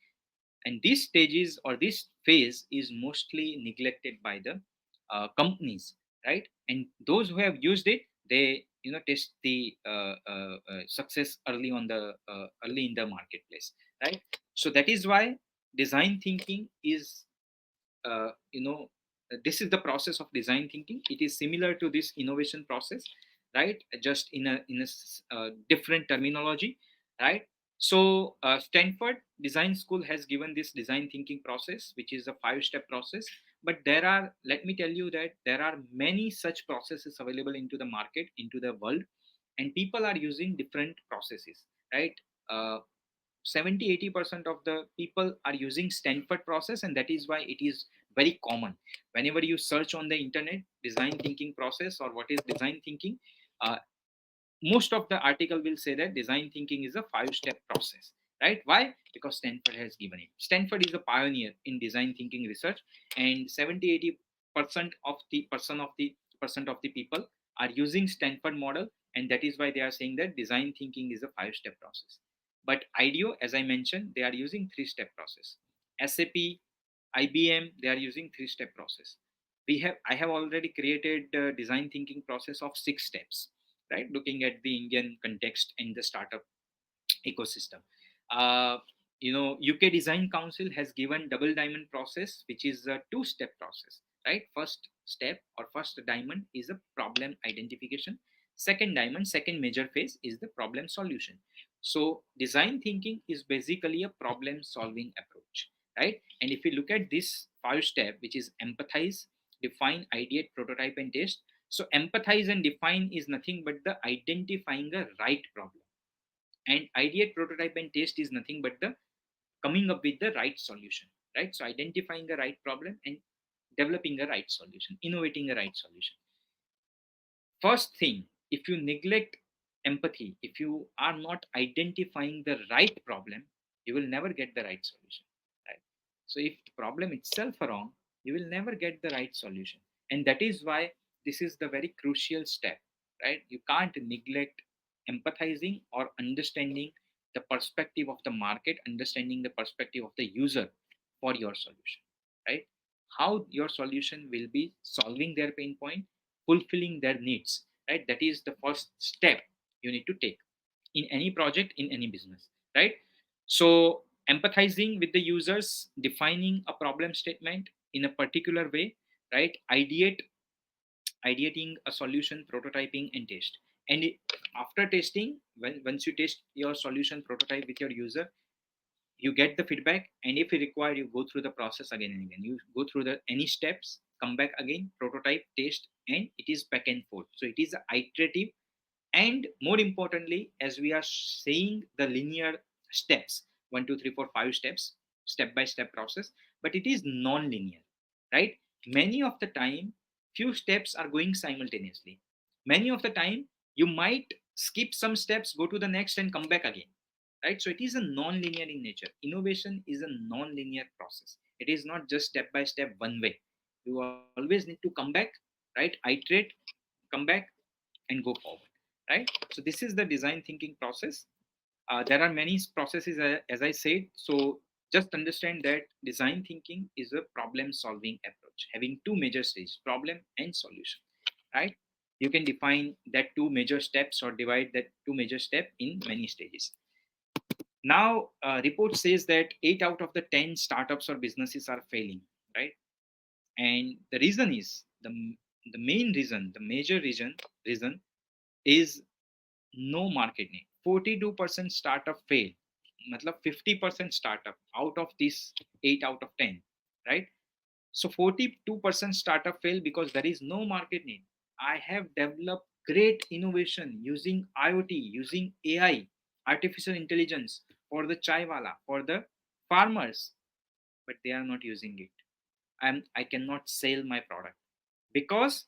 And these stages or this phase is mostly neglected by the companies, right? And those who have used it, they test the success early in the marketplace, right? So that is why design thinking is uh, you know this is the process of design thinking. It is similar to this innovation process, right? Just in a different terminology, right? So Stanford design school has given this design thinking process, which is a 5-step process. But there are, let me tell you that there are many such processes available into the market, into the world, and people are using different processes, right? uh, 70-80% of the people are using Stanford process, and that is why it is very common. Whenever you search on the internet design thinking process or what is design thinking, uh, most of the article will say that design thinking is a 5-step process, right? Why? Because Stanford has given it. Stanford is a pioneer in design thinking research, and 70-80% of the people are using Stanford model, and that is why they are saying that design thinking is a 5-step process. But IDEO, as I mentioned, they are using 3-step process. SAP, IBM, they are using 3-step process. I have already created a design thinking process of 6 steps, right? Looking at the Indian context and the startup ecosystem. Uh, UK Design Council has given double diamond process, which is a 2-step process, right? First step or first diamond is a problem identification. Second diamond, second major phase is the problem solution. So design thinking is basically a problem solving approach, right? And if you look at this 5-step, which is empathize, define, ideate, prototype, and test. So empathize and define is nothing but the identifying a right problem, and ideate, prototype, and test is nothing but the coming up with the right solution, right? So identifying the right problem and developing a right solution, innovating a right solution. First thing, if you neglect empathy, if you are not identifying the right problem, you will never get the right solution, right? So if the problem itself are wrong, you will never get the right solution. And that is why this is the very crucial step, right? You can't neglect empathizing or understanding the perspective of the market, understanding the perspective of the user for your solution, right? How your solution will be solving their pain point, fulfilling their needs, right? That is the first step you need to take in any project, in any business, right? So empathizing with the users, defining a problem statement in a particular way, right? Ideating a solution, prototyping, and test. And after testing, once you test your solution prototype with your user, you get the feedback, and if you require, you go through the process again and again. You go through the any steps, come back again, prototype, test, and it is back and forth. So it is iterative, and more importantly, as we are saying the linear steps, 1 2 3 4 5 steps, step by step process, but it is non-linear, right? Many of the time few steps are going simultaneously. Many of the time you might skip some steps, go to the next, and come back again, right? So it is a non-linear in nature. Innovation is a non-linear process. It is not just step by step one way. You always need to come back, right? Iterate, come back, and go forward, right? So this is the design thinking process. There are many processes, as I said. So just understand that design thinking is a problem solving approach having two major stages, problem and solution, right? You can define that two major steps or divide that two major step in many stages. Now, report says that 8 out of the 10 startups or businesses are failing, right? And the reason is the main reason, the major reason is no market need. 42% startup fail. Matlab 50% startup out of this 8 out of 10, right? So 42% startup fail because there is no market need. I have developed great innovation using IoT, using AI, artificial intelligence for the chai wala, for the farmers, but they are not using it. I cannot sell my product because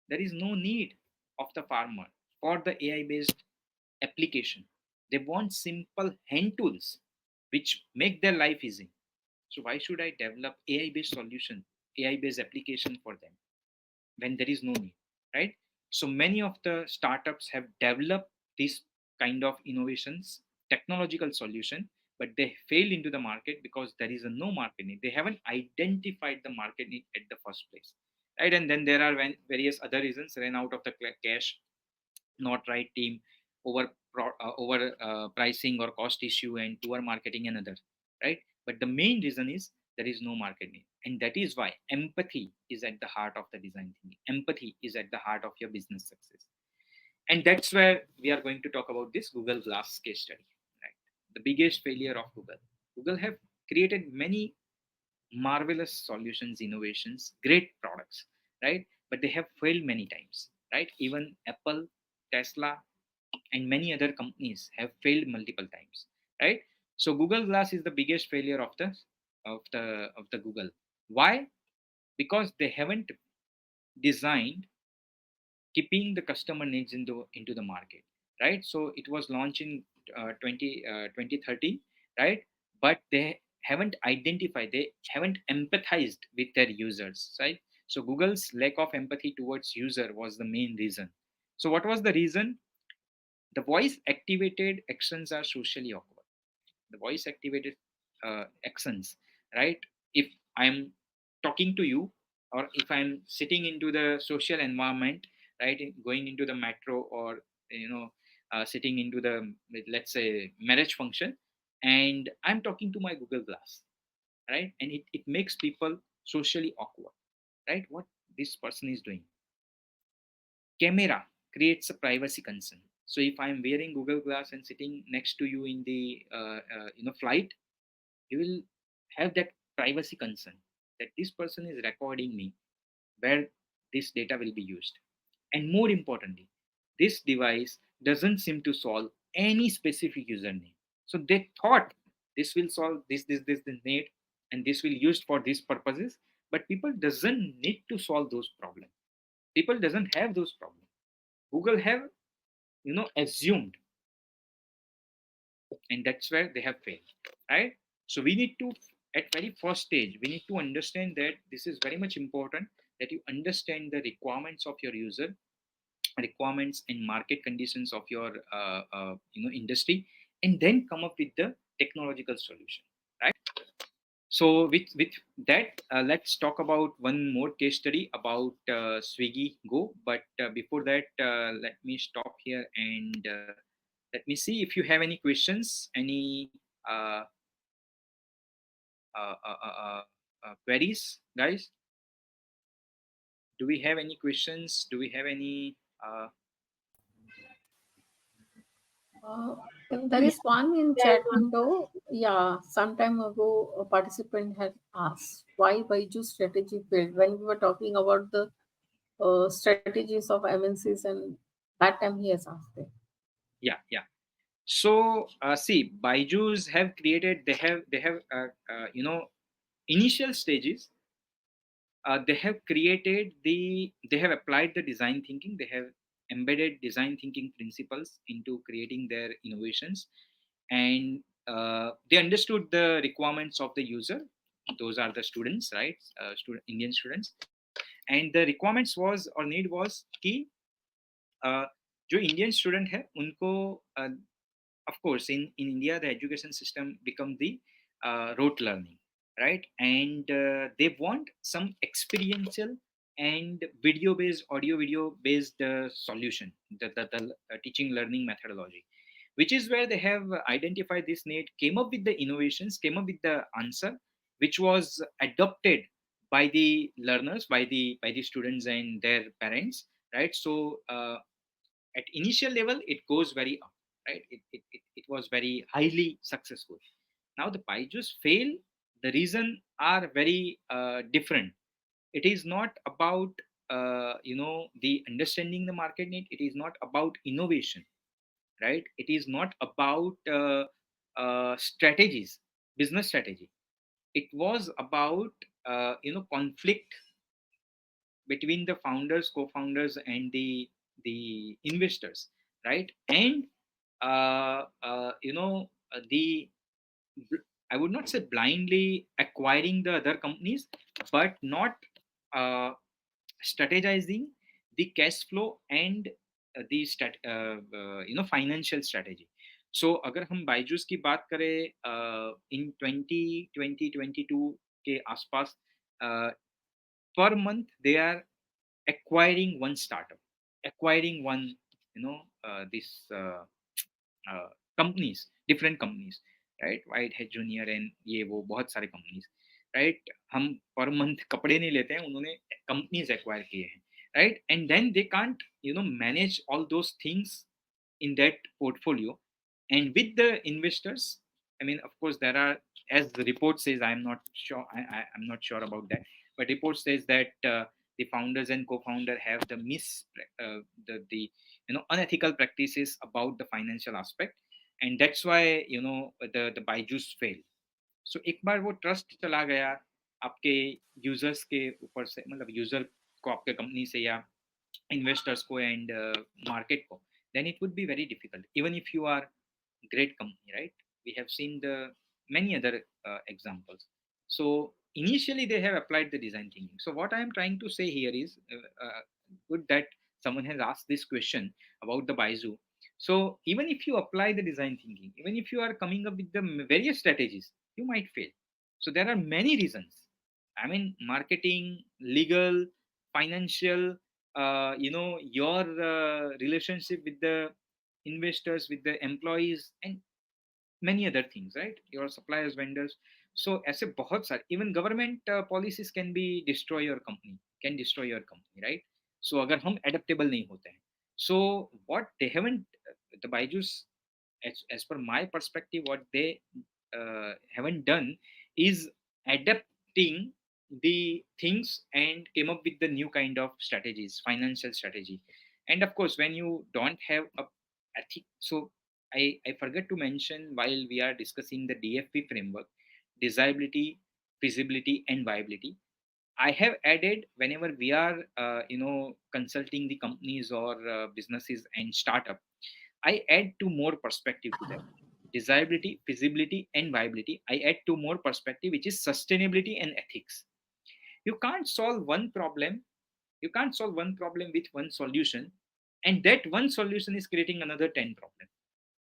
there is no need of the farmer for the AI based application. They want simple hand tools which make their life easy. So why should I develop AI based solution, AI based application for them when there is no need, right? So many of the startups have developed this kind of innovations, technological solution, but they fail into the market because there is a no market need. They haven't identified the market need at the first place. right? And then there are various other reasons: ran out of the cash, not right team, over pricing or cost issue, and poor marketing and other, right? But the main reason is there is no market need, and that is why empathy is at the heart of the design thinking. Empathy is at the heart of your business success, and that's where we are going to talk about this Google Glass case study, right? The biggest failure of Google have created many marvelous solutions, innovations, great products, right? But they have failed many times, right? Even Apple, Tesla, and many other companies have failed multiple times, right? So Google Glass is the biggest failure of the Google. Why? Because they haven't designed keeping the customer needs into the market, right? So it was launched in 2013, right? But they haven't identified, they haven't empathized with their users, right? So Google's lack of empathy towards user was the main reason. So what was the reason? The voice activated actions are socially awkward. The voice activated actions, right? If I'm talking to you, or if I'm sitting into the social environment, right, going into the metro, or you know sitting into the, let's say, marriage function, and I'm talking to my Google Glass, right, and it makes people socially awkward, right? What this person is doing, camera creates a privacy concern. So if I'm wearing Google Glass and sitting next to you in the flight, you will have that privacy concern that this person is recording me, where this data will be used. And more importantly, this device doesn't seem to solve any specific username. So they thought this will solve this need, and this will used for these purposes, but people doesn't need to solve those problems. People doesn't have those problems. Google have assumed, and that's where they have failed, right? So we need to, at very first stage, we need to understand that this is very much important, that you understand the requirements of your user, requirements and market conditions of your industry, and then come up with the technological solution, right? So with that, let's talk about one more case study about Swiggy Go. But before that, let me stop here, and let me see if you have any questions, any queries, guys. Do we have any questions? Do we have any? Uh, there is one in chat window. Yeah, some time ago, a participant had asked why Byju's strategy failed when we were talking about the strategies of MNCs, and that time he has asked it. Yeah, yeah. So see, Byju's have created. They have initial stages. They have created they have applied the design thinking. They have embedded design thinking principles into creating their innovations, and they understood the requirements of the user. Those are the students, right? Indian students, and the requirements was or need was कि uh, जो Indian student है उनको of course in India the education system become the rote learning, right? And they want some experiential and audio video based solution, the teaching learning methodology, which is where they have identified this need, came up with the innovations, came up with the answer, which was adopted by the learners, by the students and their parents, right? So at initial level it goes very up, right? It was very highly successful. Now the Byju's fail, the reason are very different. It is not about the understanding the market need. It is not about innovation, right? It is not about strategies, business strategy. It was about conflict between the founders, co-founders, and the investors, right? And the I would not say blindly acquiring the other companies, but not uh, strategizing the cash flow and financial strategy. So अगर हम बायजूस की बात करें इन 2020-2022 के आसपास, per month they are acquiring one startup, acquiring one, this companies, different companies, right? White Hat Junior and ये वो बहुत सारे companies, right? हम per month कपड़े नहीं लेते हैं, उन्होंने companies acquire किए हैं, right? And then they can't, manage all those things in that portfolio. And with the investors, I mean, of course, there are, as the report says, I'm not sure, I'm not sure about that, but report says that the founders and co-founder have the unethical practices about the financial aspect, and that's why the Byju's failed. So एक बार वो trust चला गया आपके users के ऊपर से, मतलब user को आपके कंपनी से या investors ko and market ko, then it would be very difficult even if you are great company, right? We have seen the many other examples. So initially they have applied the design thinking. So what I am trying to say here is good that someone has asked this question about the Baizu. So even if you apply the design thinking, even if you are coming up with the various strategies, you might fail. So there are many reasons. I mean, marketing, legal, financial, your relationship with the investors, with the employees, and many other things, right? Your suppliers, vendors. So ऐसे बहुत सारे, even government policies can be destroy your company, can destroy your company, right? So अगर हम adaptable नहीं होते हैं, so what they haven't, the Byju's, as per my perspective, what they haven't done is adapting the things and came up with the new kind of strategies, financial strategy. And of course, when you don't have a ethic, so I forgot to mention while we are discussing the DFP framework, desirability, feasibility, and viability. I have added whenever we are, consulting the companies or businesses and startup, I add two more perspective to that. Desirability, feasibility, and viability. I add two more perspective, which is sustainability and ethics. You can't solve one problem. You can't solve one problem with one solution, and that one solution is creating another 10 problems,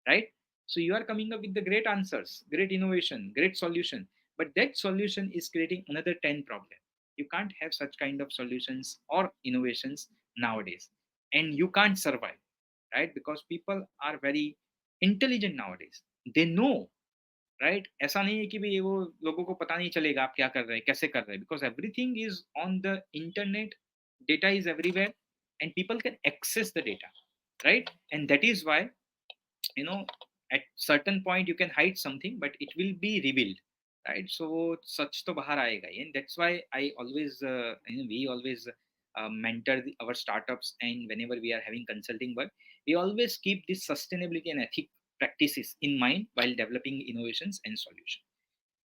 right? So you are coming up with the great answers, great innovation, great solution, but that solution is creating another 10 problems. You can't have such kind of solutions or innovations nowadays, and you can't survive, right? Because people are very intelligent nowadays. They know, right? ऐसा नहीं है कि भी वो लोगों को पता नहीं चलेगा आप क्या कर रहे हैं, कैसे कर रहे हैं, because everything is on the internet, data is everywhere, and people can access the data, right? And that is why, you know at certain point you can hide something but it will be revealed, right? So such to bahar aayega hi. And that's why I always, we always mentor our startups, and whenever we are having consulting work, we always keep this sustainability and ethic practices in mind while developing innovations and solution.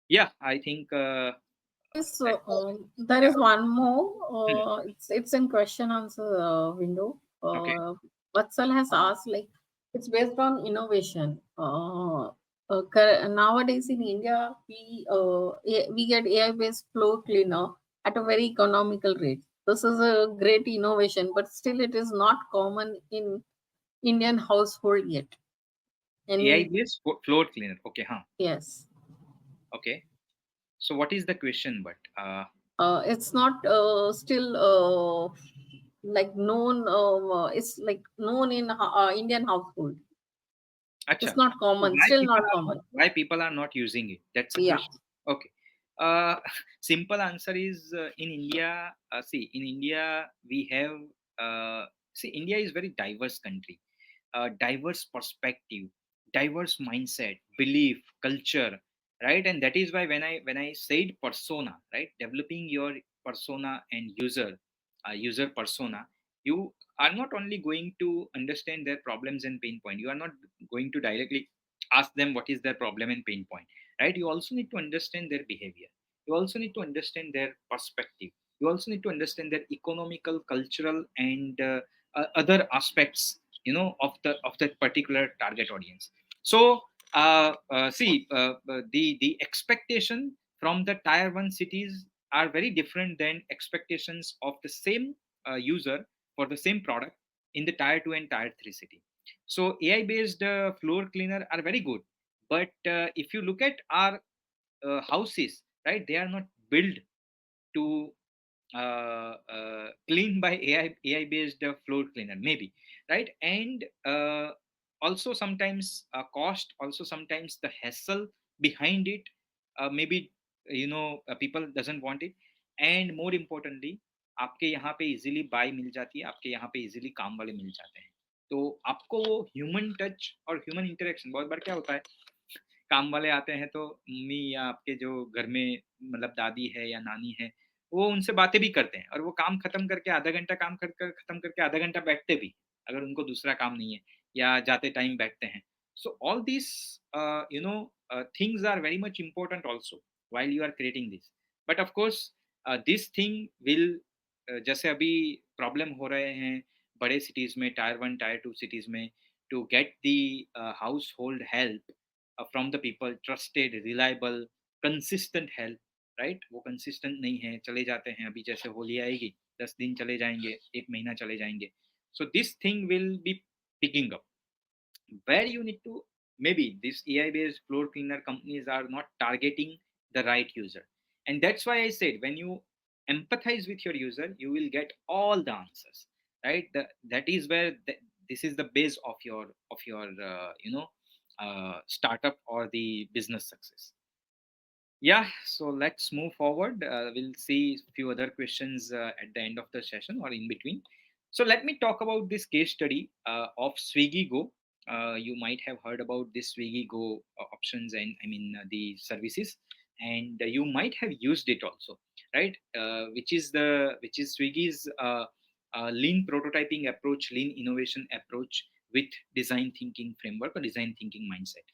Yeah, I think that, There yeah. is one more. Hmm. It's in question answer window. Okay. Vatsal has asked, like, it's based on innovation. Nowadays in India, we get AI based floor cleaner at a very economical rate. This is a great innovation, but still it is not common in Indian household yet. AI And based floor cleaner, okay, huh? yes, Okay, so what is the question? But it's not still like known. It's like known in Indian household. Acha. It's not So common. Still not common. why people are not using it? That's a Yeah. question. Okay. Uh, Simple answer is in India. See, in India we have. See, India is very diverse country, diverse perspective, diverse mindset, belief, culture, right? And that is why when I said persona, right, developing your persona and user persona, you are not only going to understand their problems and pain point. You are not going to directly ask them what is their problem and pain point, right? You also need to understand their behavior. You also need to understand their perspective. You also need to understand their economical, cultural, and other aspects, of that particular target audience. So see, the expectation from the tier 1 cities are very different than expectations of the same user for the same product in the tier 2 and tier 3 city. So AI based floor cleaner are very good, but if you look at our houses, right, they are not built to cleaned by AI based floor cleaner, maybe, right? And also sometimes cost, also sometimes the hassle behind it, maybe people doesn't want it. And more importantly, आपके यहाँ पे easily bye मिल जाती है, आपके यहाँ पे easily काम वाले मिल जाते हैं। तो आपको वो ह्यूमन टच और ह्यूमन इंटरेक्शन, बहुत बार क्या होता है, काम वाले आते हैं तो मम्मी या आपके जो घर में मतलब दादी है या नानी है, वो उनसे बातें भी करते हैं, और वो काम खत्म करके आधा घंटा काम कर कर खत्म करके आधा घंटा बैठते भी, अगर उनको दूसरा काम नहीं है, या जाते टाइम बैठते हैं। So all this things are very much important also while you are creating this. But of course this thing will जैसे अभी प्रॉब्लम हो रहे हैं बड़े सिटीज में, टायर 1 टायर 2 सिटीज में, to get the household help from the people, trusted, reliable, consistent help, right? वो consistent नहीं है, चले जाते हैं, अभी जैसे होली आएगी 10 दिन चले जाएंगे, 1 महीना चले जाएंगे। So this thing will be picking up, where you need to, maybe these AI based floor cleaner companies are not targeting the right user. And that's why I said, when you empathize with your user, you will get all the answers, right? That is where this is the base of your startup or the business success. Yeah, so let's move forward. We'll see a few other questions at the end of the session or in between. So let me talk about this case study of Swiggy Go. You might have heard about this Swiggy Go options, and I mean the services, and you might have used it also, right? Which is Swiggy's lean prototyping approach, lean innovation approach with design thinking framework or design thinking mindset.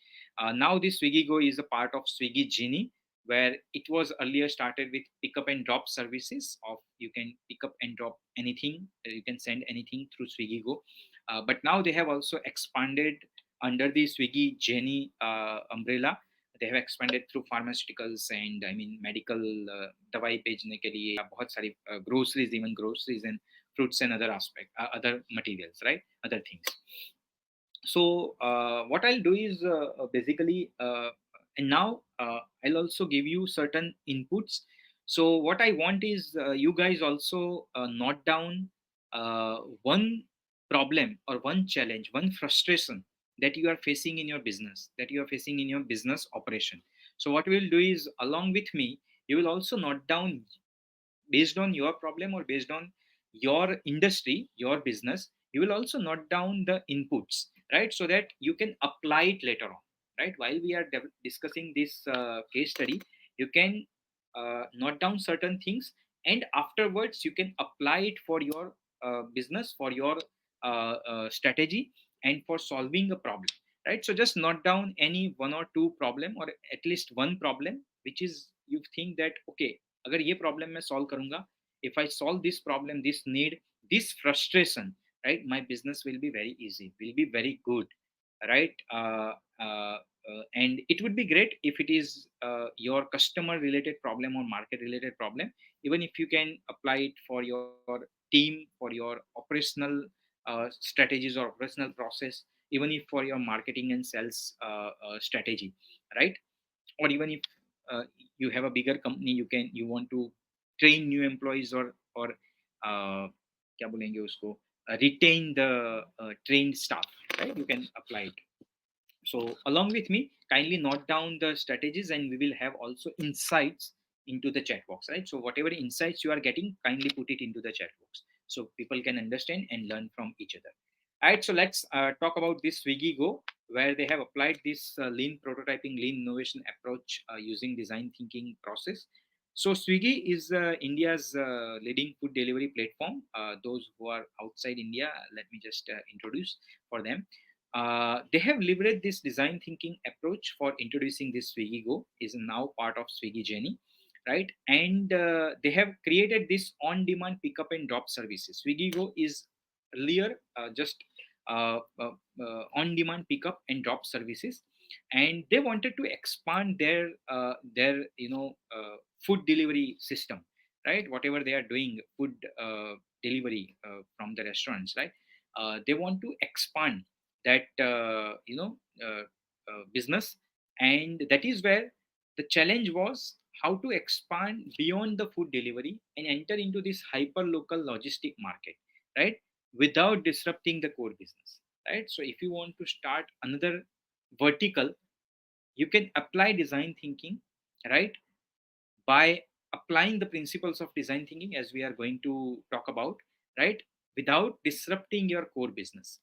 Now this Swiggy Go is a part of Swiggy Genie, where it was earlier started with pick up and drop services of you can pick up and drop anything, you can send anything through Swiggy Go. But now they have also expanded under the Swiggy Genie umbrella. They have expanded through pharmaceuticals and I mean medical दवाई भेजने के लिए, या बहुत सारी groceries, even groceries and fruits and other aspect, other materials, right, other things. So what I'll do is basically and now I'll also give you certain inputs. So what I want is you guys also note down one problem or one challenge, one frustration that you are facing in your business, that you are facing in your business operation. So what we'll do is, along with me, you will also note down, based on your problem or based on your industry, your business, you will also note down the inputs, right? So that you can apply it later on, right? While we are discussing this case study, you can note down certain things, and afterwards you can apply it for your business, for your strategy, and for solving a problem, right? So just note down any one or two problem, or at least one problem which is you think that okay, अगर ये problem मैं solve करूंगा, if I solve this problem, this need, this frustration, right, my business will be very easy, will be very good, right? And it would be great if it is your customer related problem or market related problem, even if you can apply it for your team, for your operational strategies or operational process, even if for your marketing and sales strategy, right? Or even if uh, you have a bigger company, you want to train new employees, or क्या बोलेंगे उसको, retain the trained staff, right? You can apply it. So along with me, kindly note down the strategies, and we will have also insights into the chat box, right? So whatever insights you are getting, kindly put it into the chat box so people can understand and learn from each other. All right, so let's talk about this Swiggy Go, where they have applied this lean prototyping, lean innovation approach using design thinking process. So Swiggy is India's leading food delivery platform. Those who are outside India, let me just introduce for them. They have leveraged this design thinking approach for introducing this Swiggy Go, is now part of Swiggy Journey, right? And they have created this on-demand pickup and drop services. Swiggy Go is earlier just on-demand pickup and drop services, and they wanted to expand their food delivery system, right? Whatever they are doing, food delivery from the restaurants, right? They want to expand that business, and that is where the challenge was, how to expand beyond the food delivery and enter into this hyper local logistic market, right, without disrupting the core business, right? So if you want to start another vertical, you can apply design thinking, right, by applying the principles of design thinking as we are going to talk about, right, without disrupting your core business.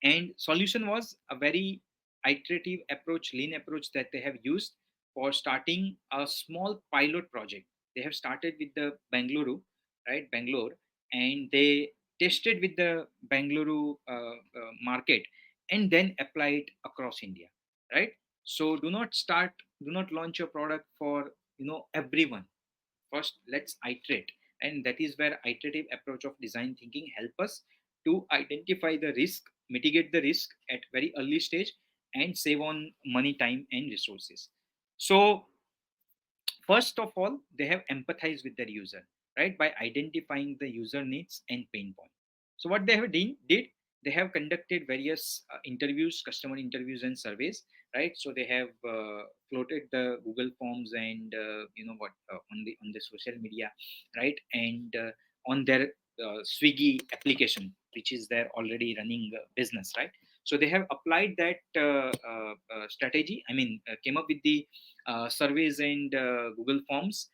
And solution was a very iterative approach, lean approach that they have used for starting a small pilot project. They have started with the Bangalore, right, Bangalore, and they tested with the Bangalore market, and then applied across India, right? So do not launch your product for everyone. First let's iterate, and that is where iterative approach of design thinking help us to identify the risk, mitigate the risk at very early stage, and save on money, time, and resources. So first of all, they have empathized with their user, right, by identifying the user needs and pain point. So what they have did, they have conducted various interviews, customer interviews and surveys, right? So they have floated the Google forms and on the social media, right, and on their Swiggy application, which is their already running business, right? So they have applied that strategy. I mean, came up with the surveys and Google Forms,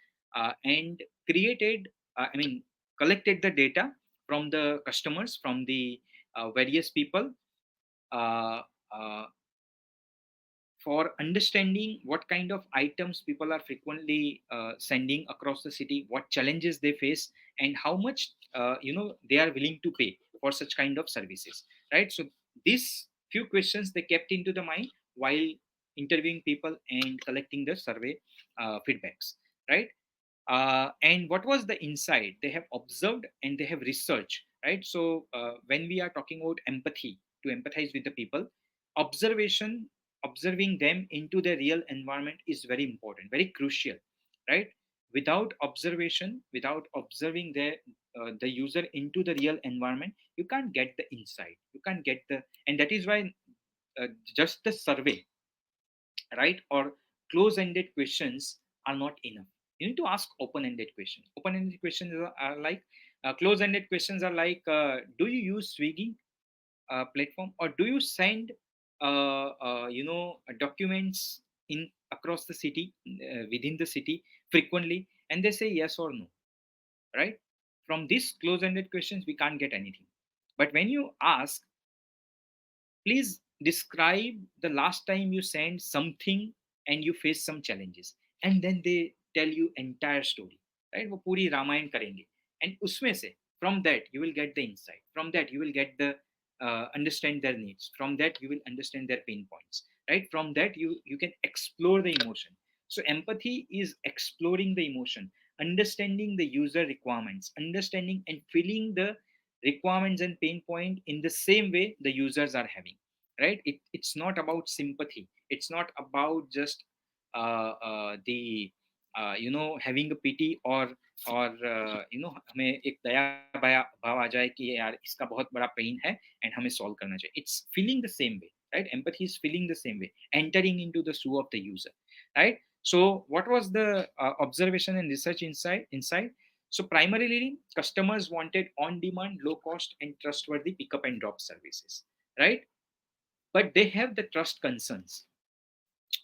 and created, I mean, collected the data from the customers, from the various people, uh, uh, for understanding what kind of items people are frequently sending across the city, what challenges they face, and how much they are willing to pay for such kind of services, right? So these few questions they kept into the mind while interviewing people and collecting the survey feedbacks, right? And what was the insight they have observed and they have researched, right? So when we are talking about empathy, to empathize with the people, observation, observing them into the real environment is very important, very crucial, right? Without observation, without observing the user into the real environment, you can't get the insight, you can't get the, and that is why just the survey, right, or close-ended questions are not enough. You need to ask open-ended questions. Open-ended questions are like, close-ended questions are like, do you use Swiggy platform, or do you send documents in across the city, within the city frequently? And they say yes or no, right? From these close-ended questions we can't get anything. But when you ask, please describe the last time you sent something and you faced some challenges, and then they tell you entire story, right? वो पूरी रामायण करेंगे, and उसमें से, from that you will get the insight, from that you will get the understand their needs, from that you will understand their pain points, right? From that you can explore the emotion. So empathy is exploring the emotion, understanding the user requirements, understanding and feeling the requirements and pain point in the same way the users are having, right? It's not about sympathy, it's not about just the having a pity, or हमें एक दया भाव आ जाए कि यार इसका बहुत बड़ा pen है एंड हमें सॉल्व करना चाहिए. It's feeling the same way, right? Empathy is feeling the same way, entering into the shoe of the user, right? So what was the observation and research inside? So primarily customers wanted on demand, low cost and trustworthy pickup and drop services, right? But they have the trust concerns.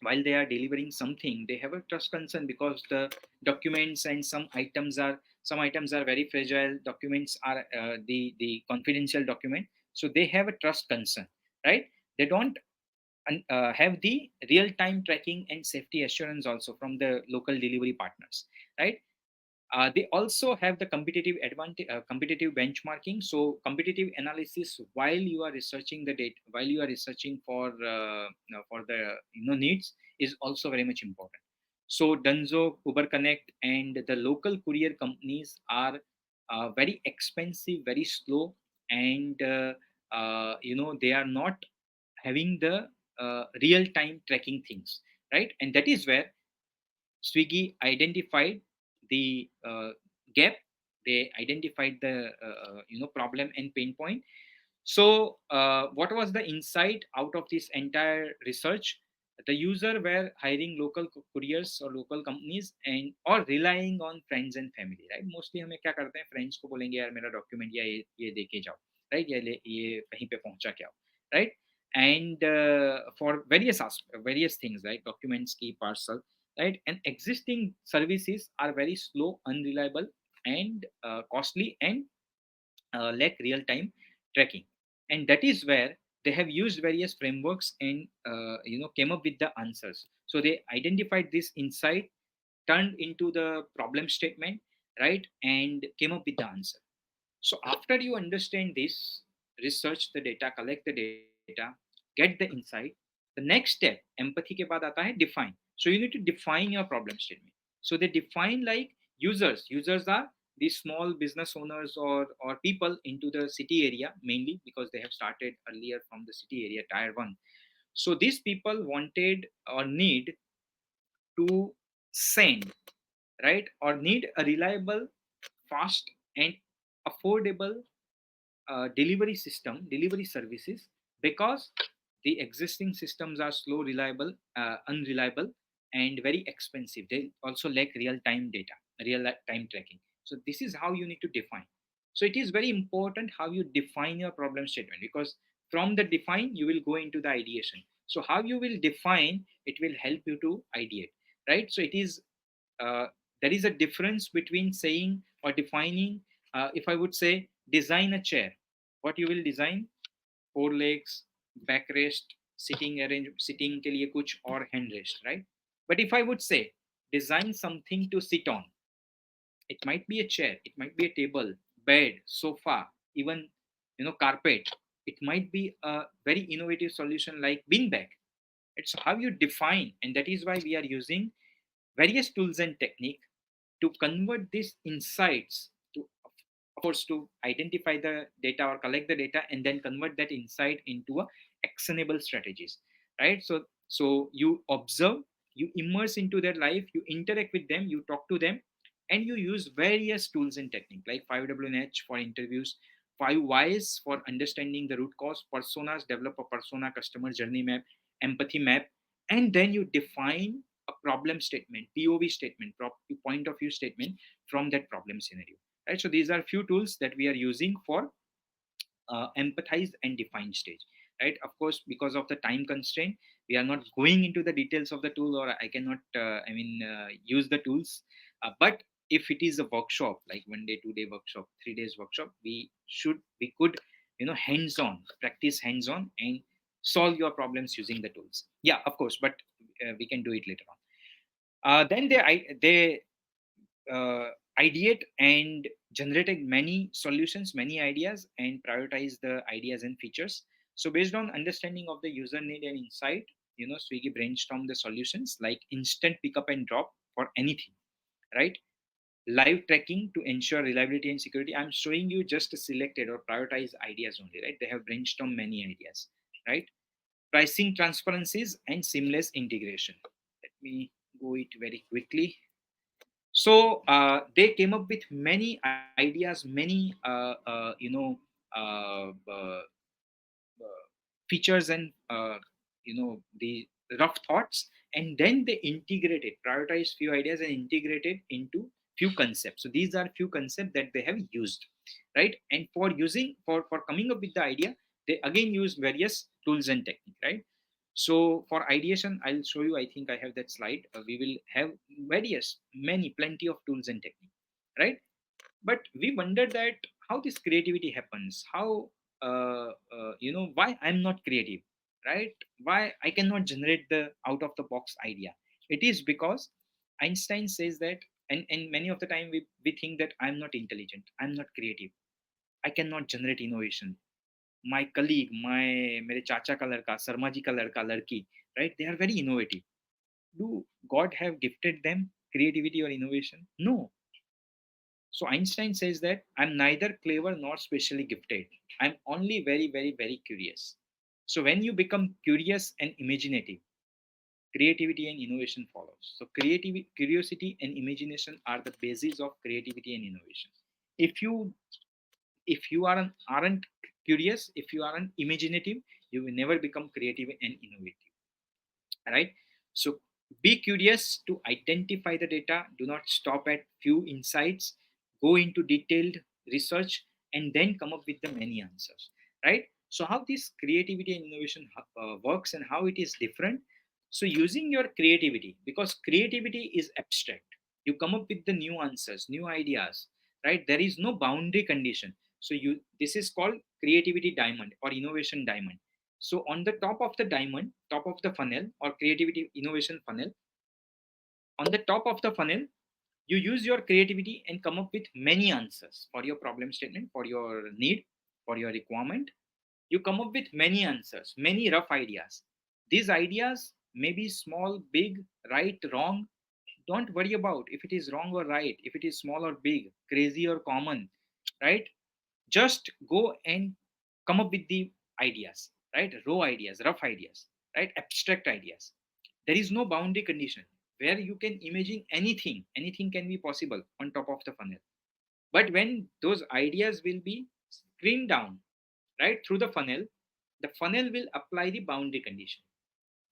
While they are delivering something, they have a trust concern because the documents and some items are very fragile documents, are the confidential document. So they have a trust concern, right? They don't have the real time tracking and safety assurance also from the local delivery partners, right? They also have the competitive advantage, competitive benchmarking. So competitive analysis while you are researching the data, while you are researching for the needs, is also very much important. So Dunzo, Uber Connect, and the local courier companies are very expensive, very slow, and they are not having the real time tracking things, right? And that is where Swiggy identified the gap. They identified the problem and pain point. So, what was the insight out of this entire research? The user were hiring local couriers or local companies and or relying on friends and family, right? Mostly हमें क्या करते हैं, friends को बोलेंगे यार मेरा document या ये दे के जाओ, right? ये कहीं पे पहुंचा के आओ, right? And for various things like documents key parcel, right? And existing services are very slow, unreliable, and costly, and lack real time tracking. And that is where they have used various frameworks and came up with the answers. So they identified this insight, turned into the problem statement, right, and came up with the answer. So after you understand this, research the data, collect the data, get the insight, the next step empathy के बाद आता है define. So you need to define your problem statement. So they define like users are the small business owners or people into the city area, mainly because they have started earlier from the city area, tier 1. So these people wanted or need to send, right, or need a reliable, fast, and affordable delivery services, because the existing systems are slow, reliable, unreliable, and very expensive. They also lack real time data, real time tracking. So this is how you need to define. So it is very important how you define your problem statement, because from the define you will go into the ideation. So how you will define it will help you to ideate, right? So it is uh, there is a difference between saying or defining. If I would say design a chair, what you will design? Four legs, backrest, sitting के लिए कुछ और hand rest, right? But if I would say design something to sit on, it might be a chair, it might be a table, bed, sofa, even carpet. It might be a very innovative solution like beanbag. It's how you define, and that is why we are using various tools and technique to convert these insights to, of course, to identify the data or collect the data and then convert that insight into a actionable strategies, right? So you observe, you immerse into their life, you interact with them, you talk to them, and you use various tools and technique like 5WNH for interviews, 5 Whys for understanding the root cause, personas, develop a persona, customer journey map, empathy map, and then you define a problem statement, POV statement, point of view statement from that problem scenario, right? So these are few tools that we are using for empathize and define stage, right? Of course, because of the time constraint, we are not going into the details of the tool, or I cannot use the tools. But if it is a workshop like 1 day, 2 day workshop, 3 days workshop, we could hands on practice, hands on, and solve your problems using the tools. Yeah, of course, but we can do it later on. Then they uh, ideate and generated many solutions, many ideas, and prioritize the ideas and features. So based on understanding of the user need and insight, Swiggy brainstorm the solutions like instant pickup and drop for anything, right? Live tracking to ensure reliability and security. I'm showing you just selected or prioritized ideas only, right? They have brainstormed many ideas, right? Pricing transparencies and seamless integration. Let me go it very quickly. So they came up with many ideas, many features, and the rough thoughts, and then they integrated, prioritized few ideas and integrated into few concepts. So these are few concepts that they have used, right? And for using for coming up with the idea, they again use various tools and technique, right? So for ideation, I'll show you. I think I have that slide. We will have various, many, plenty of tools and technique, right? But we wonder that how this creativity happens, how why I'm not creative, right? Why I cannot generate the out of the box idea. It is because Einstein says that, and many of the time we think that I'm not intelligent, I'm not creative, I cannot generate innovation. My colleague, my मेरे चाचा का लड़का, शर्मा जी का लड़का लड़की, right, they are very innovative. Do God have gifted them creativity or innovation? No. So Einstein says that I'm neither clever nor specially gifted. I'm only very, very, very curious. So when you become curious and imaginative, creativity and innovation follows. So creativity, curiosity, and imagination are the basis of creativity and innovation. If you aren't curious, if you aren't imaginative, you will never become creative and innovative. right? So be curious to identify the data. Do not stop at few insights. Go into detailed research and then come up with the many answers, right? So how this creativity and innovation works and how it is different. So using your creativity, because creativity is abstract, you come up with the new answers, new ideas, right? There is no boundary condition. So you, this is called creativity diamond or innovation diamond. So on the top of the diamond, top of the funnel or creativity innovation funnel, on the top of the funnel, you use your creativity and come up with many answers for your problem statement, for your need, for your requirement. You come up with many answers, many rough ideas. These ideas may be small, big, right, wrong. Don't worry about if it is wrong or right, if it is small or big, crazy or common, right? Just go and come up with the ideas, right? Raw ideas, rough ideas, right? Abstract ideas. There is no boundary condition where you can imagine anything. Anything can be possible on top of the funnel. But when those ideas will be screened down, right, through the funnel will apply the boundary condition.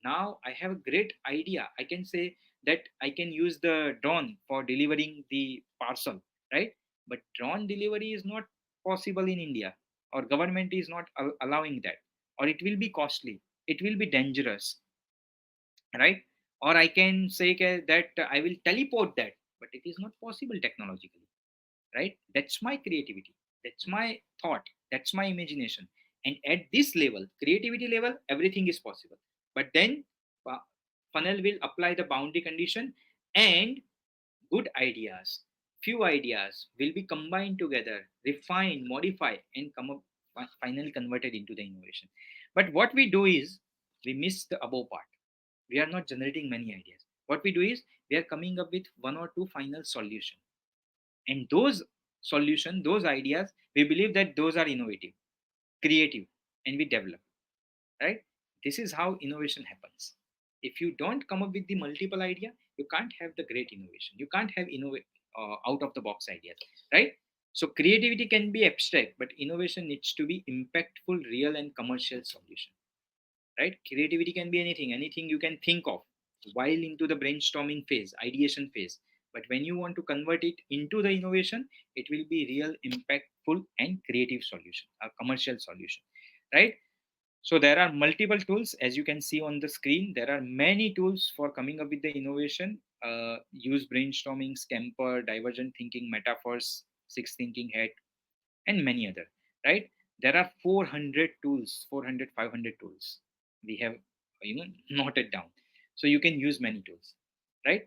Now I have a great idea. I can say that I can use the drone for delivering the parcel, right? But drone delivery is not possible in India, or government is not allowing that, or it will be costly, it will be dangerous, right? Or I can say that I will teleport that, but it is not possible technologically, right? That's my creativity, that's my thought, that's my imagination. And at this level, creativity level, everything is possible. But then uh, funnel will apply the boundary condition, and good ideas, few ideas will be combined together, refined, modify, and come up finally converted into the innovation. But what we do is we miss the above part. We are not generating many ideas. What we do is we are coming up with one or two final solution, and those solution, those ideas, we believe that those are innovative, creative, and we develop, right? This is how innovation happens. If you don't come up with the multiple idea, you can't have the great innovation, you can't have innovate out of the box ideas, right? So creativity can be abstract, but innovation needs to be impactful, real, and commercial solution, right? Creativity can be anything, anything you can think of while into the brainstorming phase, ideation phase. But when you want to convert it into the innovation, it will be real, impactful, and creative solution, a commercial solution, right? So there are multiple tools, as you can see on the screen. There are many tools for coming up with the innovation. Use brainstorming, Scamper, divergent thinking, metaphors, six thinking head, and many other, right? There are 400 tools, 400, 500 tools we have, noted down. So you can use many tools, right?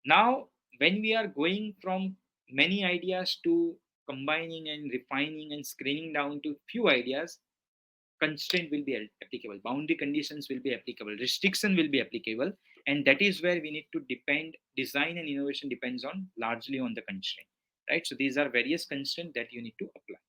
Now, when we are going from many ideas to combining and refining and screening down to few ideas, constraint will be applicable, boundary conditions will be applicable, restriction will be applicable, and that is where we need to depend. Design and innovation depends on largely on the constraint, right? So these are various constraints that you need to apply.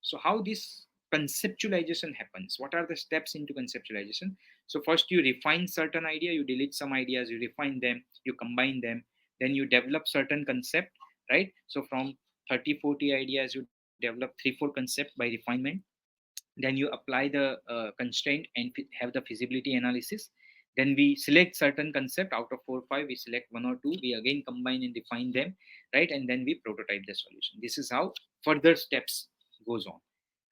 So how this conceptualization happens, what are the steps into conceptualization? So first you refine certain idea, you delete some ideas, you refine them, you combine them, then you develop certain concept, right? So from 30, 40 ideas, you develop 3, 4 concept by refinement. Then you apply the constraint and have the feasibility analysis. Then we select certain concept out of 4 5, we select one or two, we again combine and define them, right? And then we prototype the solution. This is how further steps goes on,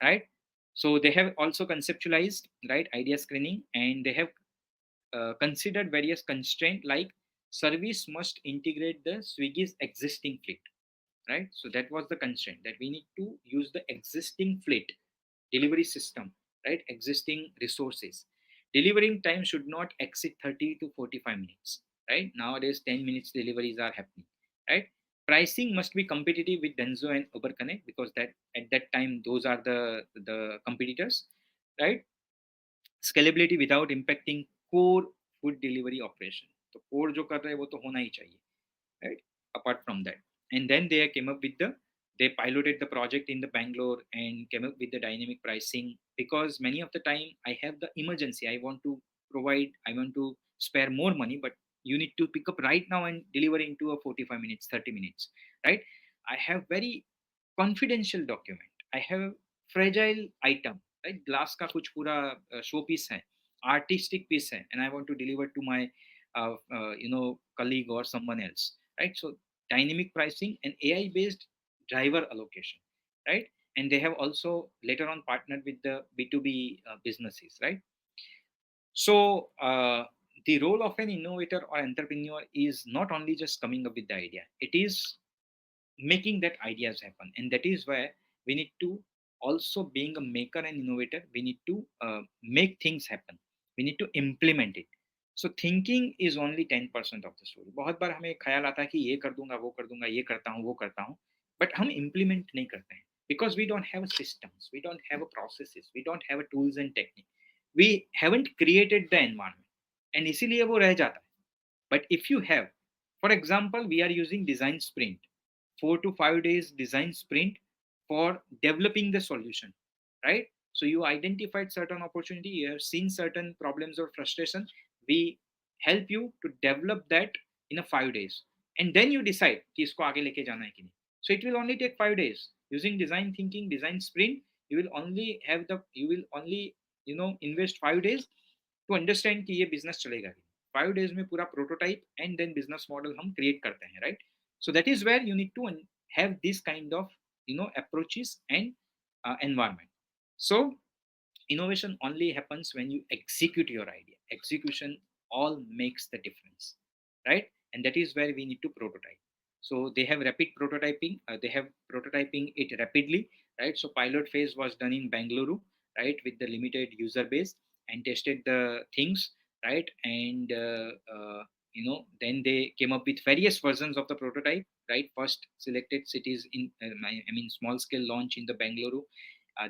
right? So they have also conceptualized, right, idea screening, and they have considered various constraints like service must integrate the Swiggy's existing fleet, right? So that was the constraint, that we need to use the existing fleet, delivery system, right? Existing resources. Delivering time should not exceed 30 to 45 minutes, right? Nowadays, 10 minutes deliveries are happening, right? Pricing must be competitive with Denzo and Uber Connect, because that at that time those are the competitors, right? Scalability without impacting core food delivery operation. तो core जो कर रहे हैं वो तो होना ही चाहिए, right? Apart from that, and then they came up with the, they piloted the project in the Bangalore and came up with the dynamic pricing, because many of the time I have the emergency, I want to provide, I want to spare more money, but you need to pick up right now and deliver into a 45 minutes, 30 minutes, right? I have very confidential document, I have fragile item, right? Glass का कुछ पूरा show piece है, artistic piece hai and I want to deliver to my colleague or someone else, right? So dynamic pricing and AI based driver allocation, right? And they have also later on partnered with the B2B businesses, right? So the role of an innovator or entrepreneur is not only just coming up with the idea, it is making that ideas happen. And that is where we need to also, being a maker and innovator, we need to make things happen, we need to implement it. So thinking is only 10% of the story. बहुत बार हमें ख्याल आता है कि ये कर दूंगा, वो कर दूंगा, ये करता हूँ, वो करता हूँ, बट हम implement नहीं करते हैं because we don't have systems, we don't have processes, we don't have tools and technique, we haven't created the environment, and इसीलिए वो रह जाता है. But if you have, for example, we are using design sprint, 4 to 5 days design sprint for developing the solution, right? So you identified certain opportunity, you have seen certain problems or frustration. We help you to develop that in a 5 days, and then you decide कि इसको आगे लेके जाना है कि नहीं. So it will only take 5 days using design thinking, design sprint. You will only invest 5 days to understand कि ये business चलेगा. 5 days में पूरा prototype and then business model हम create करते हैं, right? So that is where you need to have this kind of approaches and environment. So innovation only happens when you execute your idea. Execution all makes the difference, right? And that is where we need to prototype. So they have rapid prototyping, they have prototyping it rapidly, right? So pilot phase was done in Bangalore, right, with the limited user base, and tested the things, right? And then they came up with various versions of the prototype, right? First selected cities in small scale launch in the Bangalore,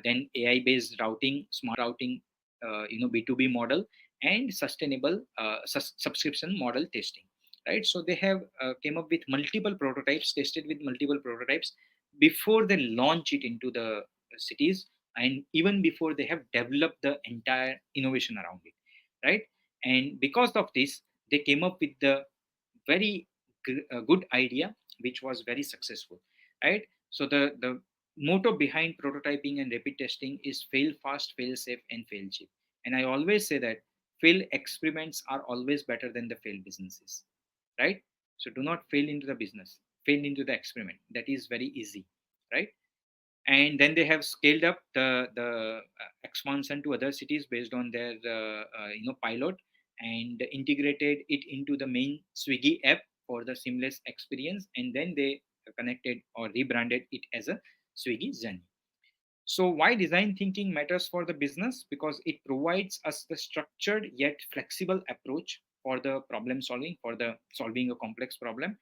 then AI based routing, smart routing, B2B model, and sustainable subscription model testing, right? So they have came up with multiple prototypes, tested with multiple prototypes before they launch it into the cities, and even before they have developed the entire innovation around it, right? And because of this, they came up with the very good idea, which was very successful, right? So the motto behind prototyping and rapid testing is fail fast, fail safe, and fail cheap. And I always say that fail experiments are always better than the failed businesses, right? So do not fail into the business, fail into the experiment. That is very easy, right? And then they have scaled up the expansion to other cities based on their pilot, and integrated it into the main Swiggy app for the seamless experience, and then they connected or rebranded it as a Swiggy journey. So why design thinking matters for the business? Because it provides us the structured yet flexible approach for the problem solving, for the solving a complex problem,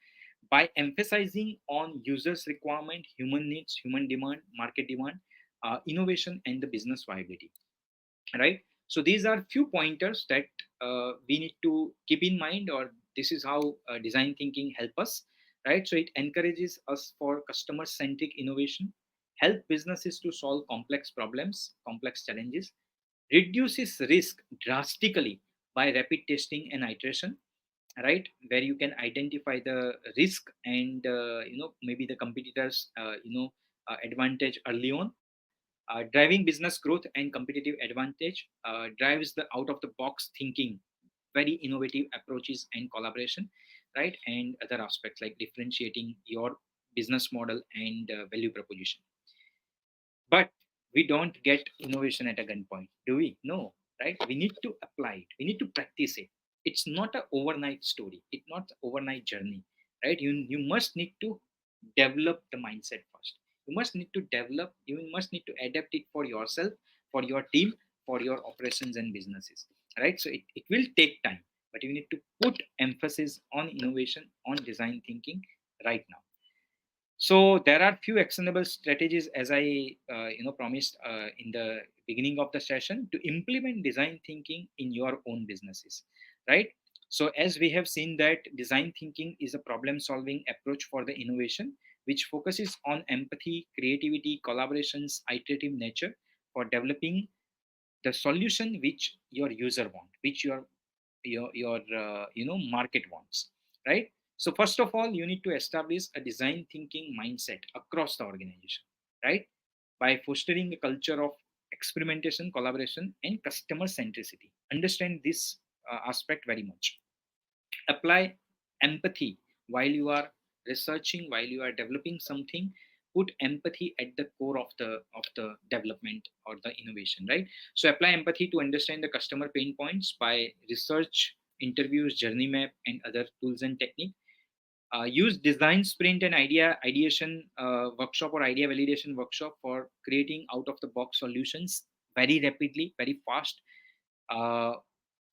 by emphasizing on users requirement, human needs, human demand, market demand, innovation, and the business viability, right? So these are few pointers that we need to keep in mind, or this is how design thinking help us, right? So it encourages us for customer centric innovation, help businesses to solve complex problems, complex challenges, reduces risk drastically by rapid testing and iteration, right? Where you can identify the risk and maybe the competitors advantage early on. Driving business growth and competitive advantage drives the out of the box thinking, very innovative approaches and collaboration, right? And other aspects like differentiating your business model and value proposition. But we don't get innovation at a gunpoint, do we? No, right? We need to apply it, we need to practice it. It's not an overnight story, it's not an overnight journey, right? You must need to develop the mindset first. You must need to develop, you must need to adapt it for yourself, for your team, for your operations and businesses, right? So it will take time, but you need to put emphasis on innovation, on design thinking right now. So there are few actionable strategies, as I promised in the beginning of the session, to implement design thinking in your own businesses, right? So as we have seen that design thinking is a problem solving approach for the innovation, which focuses on empathy, creativity, collaborations, iterative nature, for developing the solution which your user want, which your market wants, right? So first of all, you need to establish a design thinking mindset across the organization, right? By fostering a culture of experimentation, collaboration, and customer centricity. Understand this aspect very much. Apply empathy while you are researching, while you are developing something. Put empathy at the core of the development or the innovation, right? So apply empathy to understand the customer pain points by research, interviews, journey map, and other tools and technique. Use design sprint and ideation workshop or idea validation workshop for creating out of the box solutions very rapidly, very fast. uh,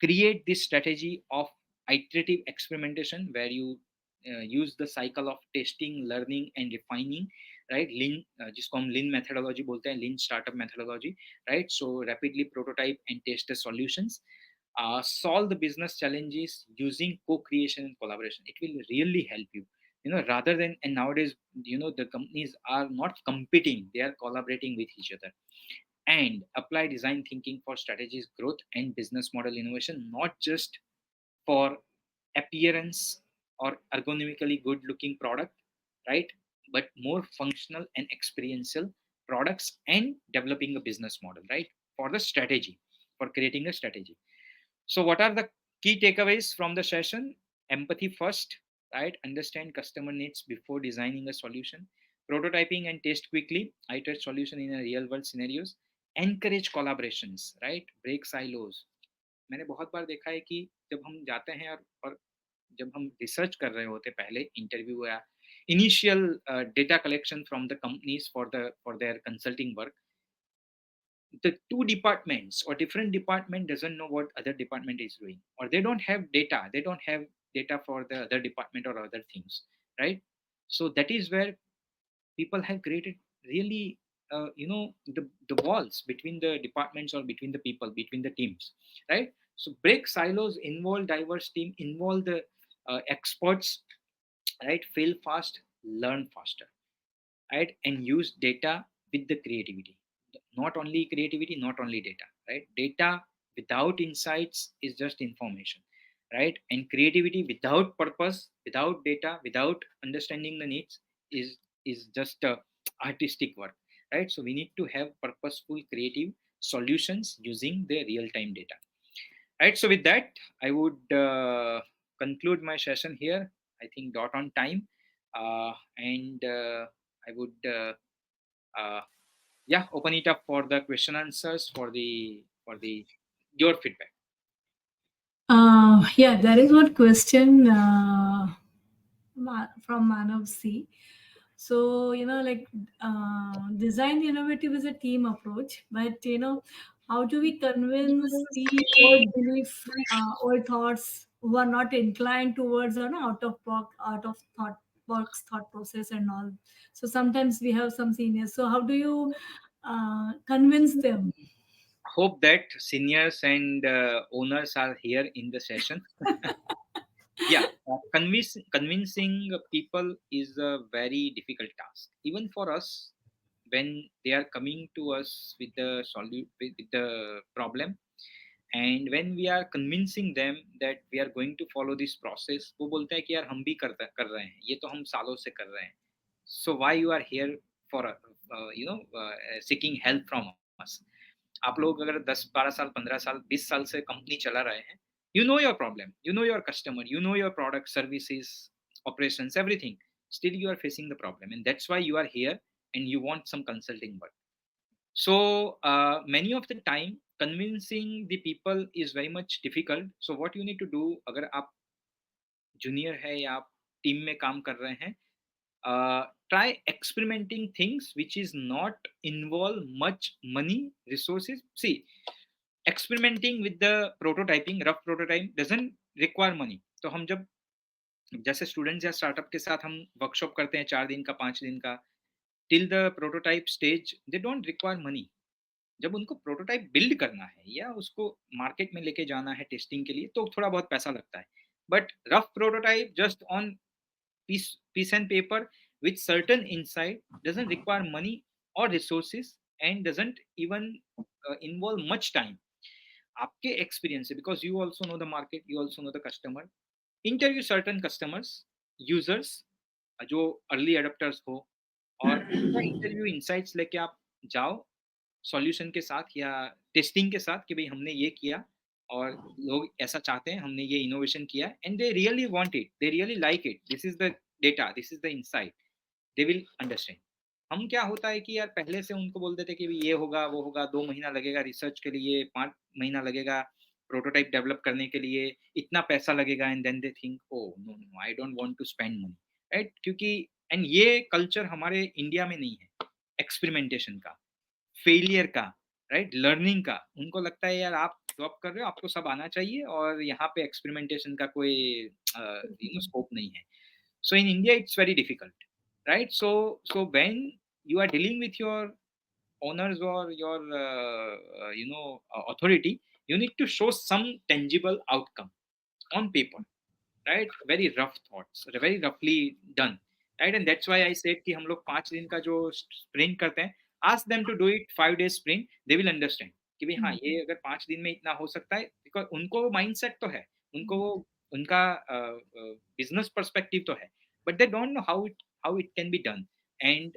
Create this strategy of iterative experimentation where you use the cycle of testing, learning, and refining, right? Lean, जिसको हम lean methodology बोलते हैं, lean startup methodology, right? So rapidly prototype and test the solutions. Solve the business challenges using co-creation and collaboration. It will really help you, rather than, and nowadays, the companies are not competing, they are collaborating with each other. And apply design thinking for strategies growth and business model innovation, not just for appearance or ergonomically good looking product, right? But more functional and experiential products, and developing a business model, right? For the strategy, for creating a strategy. So what are the key takeaways from the session? Empathy first, right? Understand customer needs before designing a solution. Prototyping and test quickly, iterate solution in a real world scenarios. Encourage collaborations, right? Break silos. मैंने बहुत बार देखा है कि जब हम जाते हैं और जब हम रिसर्च कर रहे होते पहले इंटरव्यू या initial data collection from the companies for their consulting work, the two departments or different department doesn't know what other department is doing, or they don't have data for the other department or other things, right? So that is where people have created really the walls between the departments or between the people, between the teams, right? So break silos, involve diverse team, involve the experts, right? Fail fast, learn faster, right? And use data with the creativity. Not only creativity, not only data, right? Data without insights is just information, right? And creativity without purpose, without data, without understanding the needs is just artistic work, right? So we need to have purposeful creative solutions using the real time data, right? So with that, I would conclude my session here. I think dot on time, and I would uh, yeah, open it up for the question answers, for the your feedback. Yeah, there is one question from Manav C. So, like design innovative is a team approach, but how do we convince the old belief, old thoughts who are not inclined towards out of thought box thought process and all? So sometimes we have some seniors. So how do you convince them? Hope that seniors and owners are here in the session. Yeah, convincing people is a very difficult task, even for us, when they are coming to us with the with the problem. And when we are convincing them that we are going to follow this process, वो बोलते हैं कि यार हम भी कर रहे हैं, ये तो हम सालों से कर रहे हैं. So why you are here for seeking help from us? आप लोग अगर 10 12 साल 15 साल 20 साल से कंपनी चला रहे हैं, you know your problem, you know your customer, you know your product, services, operations, everything. Still you are facing the problem, and that's why you are here, and you want some consulting work. So many of the time convincing the people is very much difficult. So what you need to do, अगर आप junior है या आप team में काम कर रहे हैं, try experimenting things which is not involve much money, resources. See, experimenting with the prototyping, rough prototype doesn't require money. तो हम जब जैसे स्टूडेंट्स या स्टार्टअप के साथ हम वर्कशॉप करते हैं 4 दिन का 5 दिन का, till the prototype stage they don't require money. जब उनको प्रोटोटाइप बिल्ड करना है या उसको मार्केट में लेके जाना है टेस्टिंग के लिए, तो थोड़ा बहुत पैसा लगता है. But rough prototype just on piece and paper with certain insight doesn't require money or resources, and doesn't even involve much time. आपके एक्सपीरियंस से, because you also know the market, you also know the customer, interview certain customers, users जो early एडप्टर्स हो, और उनका interview insights लेके आप जाओ. Solution के साथ या टेस्टिंग के साथ कि भाई हमने ये किया और लोग ऐसा चाहते हैं, हमने ये इनोवेशन किया and they really want it, they really like it, this is the data, this is the insight, they will understand. हम क्या होता है कि यार पहले से उनको बोल देते कि ये होगा वो होगा, 2 महीना लगेगा रिसर्च के लिए, 5 महीना लगेगा प्रोटोटाइप डेवलप करने के लिए, इतना पैसा लगेगा, and then they think oh no no I don't want to spend money, right? क्योंकि एंड ये कल्चर हमारे इंडिया में नहीं है, एक्सपेरिमेंटेशन का, फेलियर का, राइट, लर्निंग का। उनको लगता है यार आप जॉब कर रहे हो, आपको सब आना चाहिए और यहाँ पे एक्सपेरिमेंटेशन का कोई स्कोप नहीं है। So in India, it's very difficult, right? So when you are dealing with your owners or your authority, you need to show some tangible outcome on paper, right? Very rough thoughts, very roughly done, right? And that's why I said कि हम लोग 5 दिन का जो sprint करते हैं, ask them to do it 5 days sprint, they will understand कि भाई हाँ ये अगर 5 दिन में इतना हो सकता है, because उनको वो mindset तो है, उनको वो उनका business perspective तो है, but they don't know how it can be done, and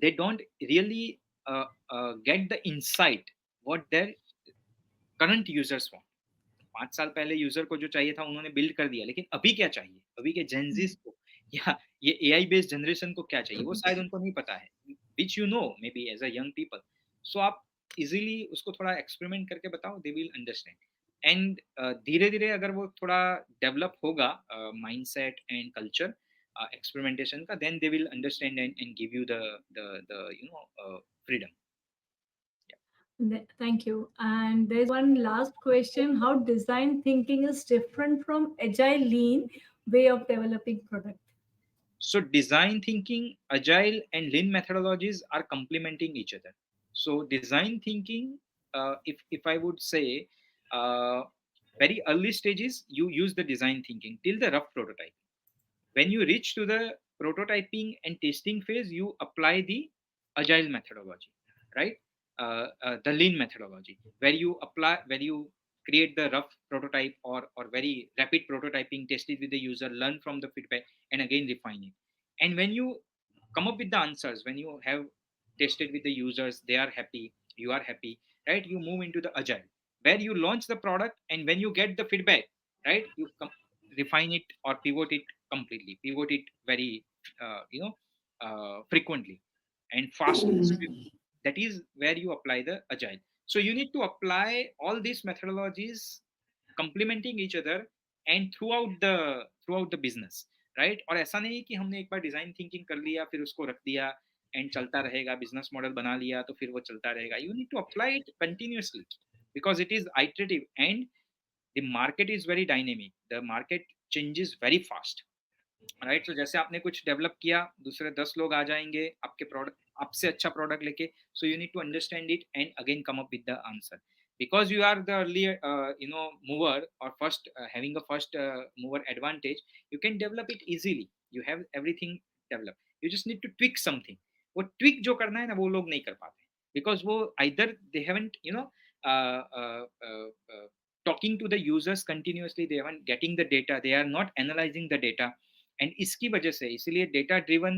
they don't really get the insight what their current users want. 5 साल पहले यूजर को जो चाहिए था उन्होंने बिल्ड कर दिया, लेकिन अभी क्या चाहिए, अभी के जेनजीज को या ये एआई बेस्ड जनरेशन को क्या चाहिए, वो शायद उनको नहीं पता है, which you know maybe as a young people. सो आप इजीली उसको थोड़ा एक्सपेरिमेंट करके बताओ, दे विल अंडरस्टैंड। एंड धीरे धीरे अगर वो थोड़ा डेवलप होगा माइंडसेट एंड कल्चर एक्सपेरिमेंटेशन का, then they will understand and give you the freedom. Thank you. And there's one last question: how design thinking is different from agile lean way of developing product? So design thinking, agile and lean methodologies are complementing each other. So design thinking, if I would say, uh, very early stages, you use the design thinking till the rough prototype. When you reach to the prototyping and testing phase, you apply the agile methodology, right? The lean methodology, where you create the rough prototype or very rapid prototyping, test it with the user, learn from the feedback, and again refine it. And when you come up with the answers, when you have tested with the users, they are happy, you are happy, right? You move into the agile, where you launch the product, and when you get the feedback, right, you refine it or pivot it completely, pivot it very frequently and fast and swift. That is where you apply the agile. So you need to apply all these methodologies complementing each other and throughout the business, right? और ऐसा नहीं कि हमने एक बार design thinking कर लिया फिर उसको रख दिया एंड चलता रहेगा, बिजनेस मॉडल बना लिया तो फिर वो चलता रहेगा। You need to apply it continuously because it is iterative and the market is very dynamic, the market changes very fast, right? तो जैसे आपने कुछ डेवलप किया, दूसरे 10 लोग आ जाएंगे आपके प्रोडक्ट, आपसे अच्छा प्रोडक्ट लेके, so you need to understand it and again come up with the answer, because you are the early mover or first having a first mover advantage, you can develop it easily, you have everything developed, you just need to tweak something। वो tweak जो करना है ना वो लोग नहीं कर पाते, because वो either they haven't uh, uh, uh, uh, talking to the users continuously, they haven't getting the data, they are not analyzing the data, and इसकी वजह से इसीलिए data driven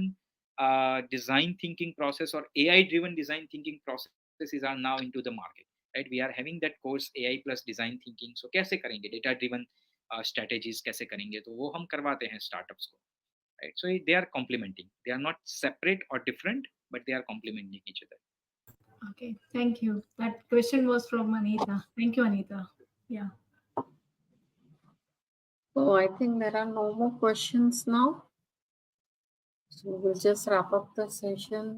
design thinking process और AI driven design thinking processes are now into the market, right? We are having that course AI plus design thinking. So कैसे करेंगे data driven strategies, कैसे करेंगे, तो वो हम करवाते हैं स्टार्टअप्स को, राइट? So they are complementing, they are not separate और different, but they are complementing each other. Okay, thank you. That question was from Anita. Thank you, Anita. Yeah. So I think there are no more questions now. So we'll just wrap up the session.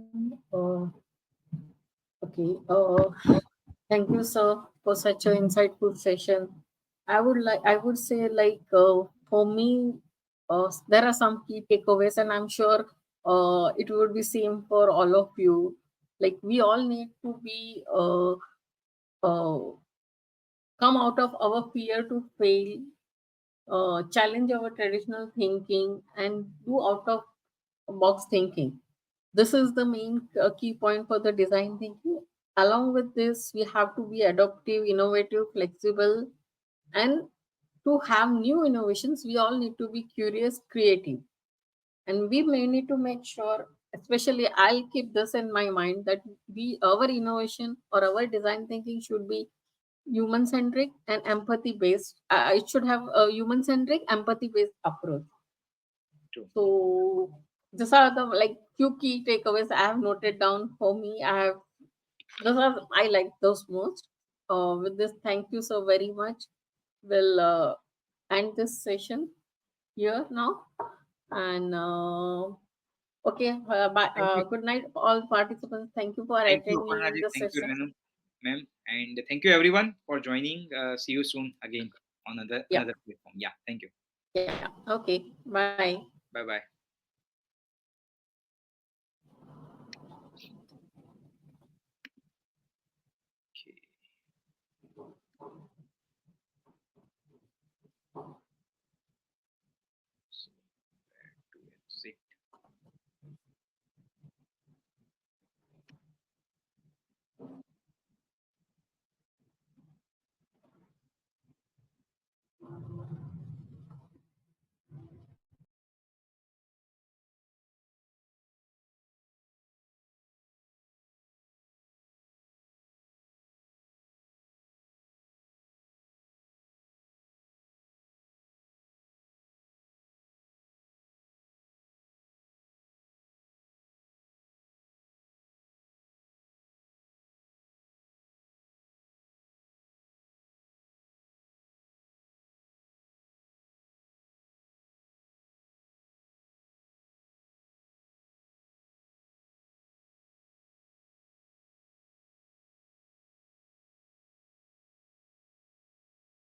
Okay. Thank you, sir, for such an insightful session. I would say, for me, there are some key takeaways, and I'm sure it would be same for all of you. Like we all need to be come out of our fear to fail, challenge our traditional thinking, and do out of box thinking. This is the main key point for the design thinking. Along with this, we have to be adaptive, innovative, flexible, and to have new innovations, we all need to be curious, creative, and we may need to make sure especially I'll keep this in my mind that our innovation or our design thinking should be human centric and empathy based. It should have a human centric empathy based approach. True. So these are the like few key takeaways I have noted down for me. Those are I like those most. With this, thank you so very much. We'll end this session here now. And okay, bye. Thank you. Good night, all participants. Thank you for Thank you, attending in Aparnaji. this Thank you, session. ma'am. And thank you everyone for joining. See you soon again on Yeah, another platform. Yeah, thank you. yeah. Okay, bye. Bye bye.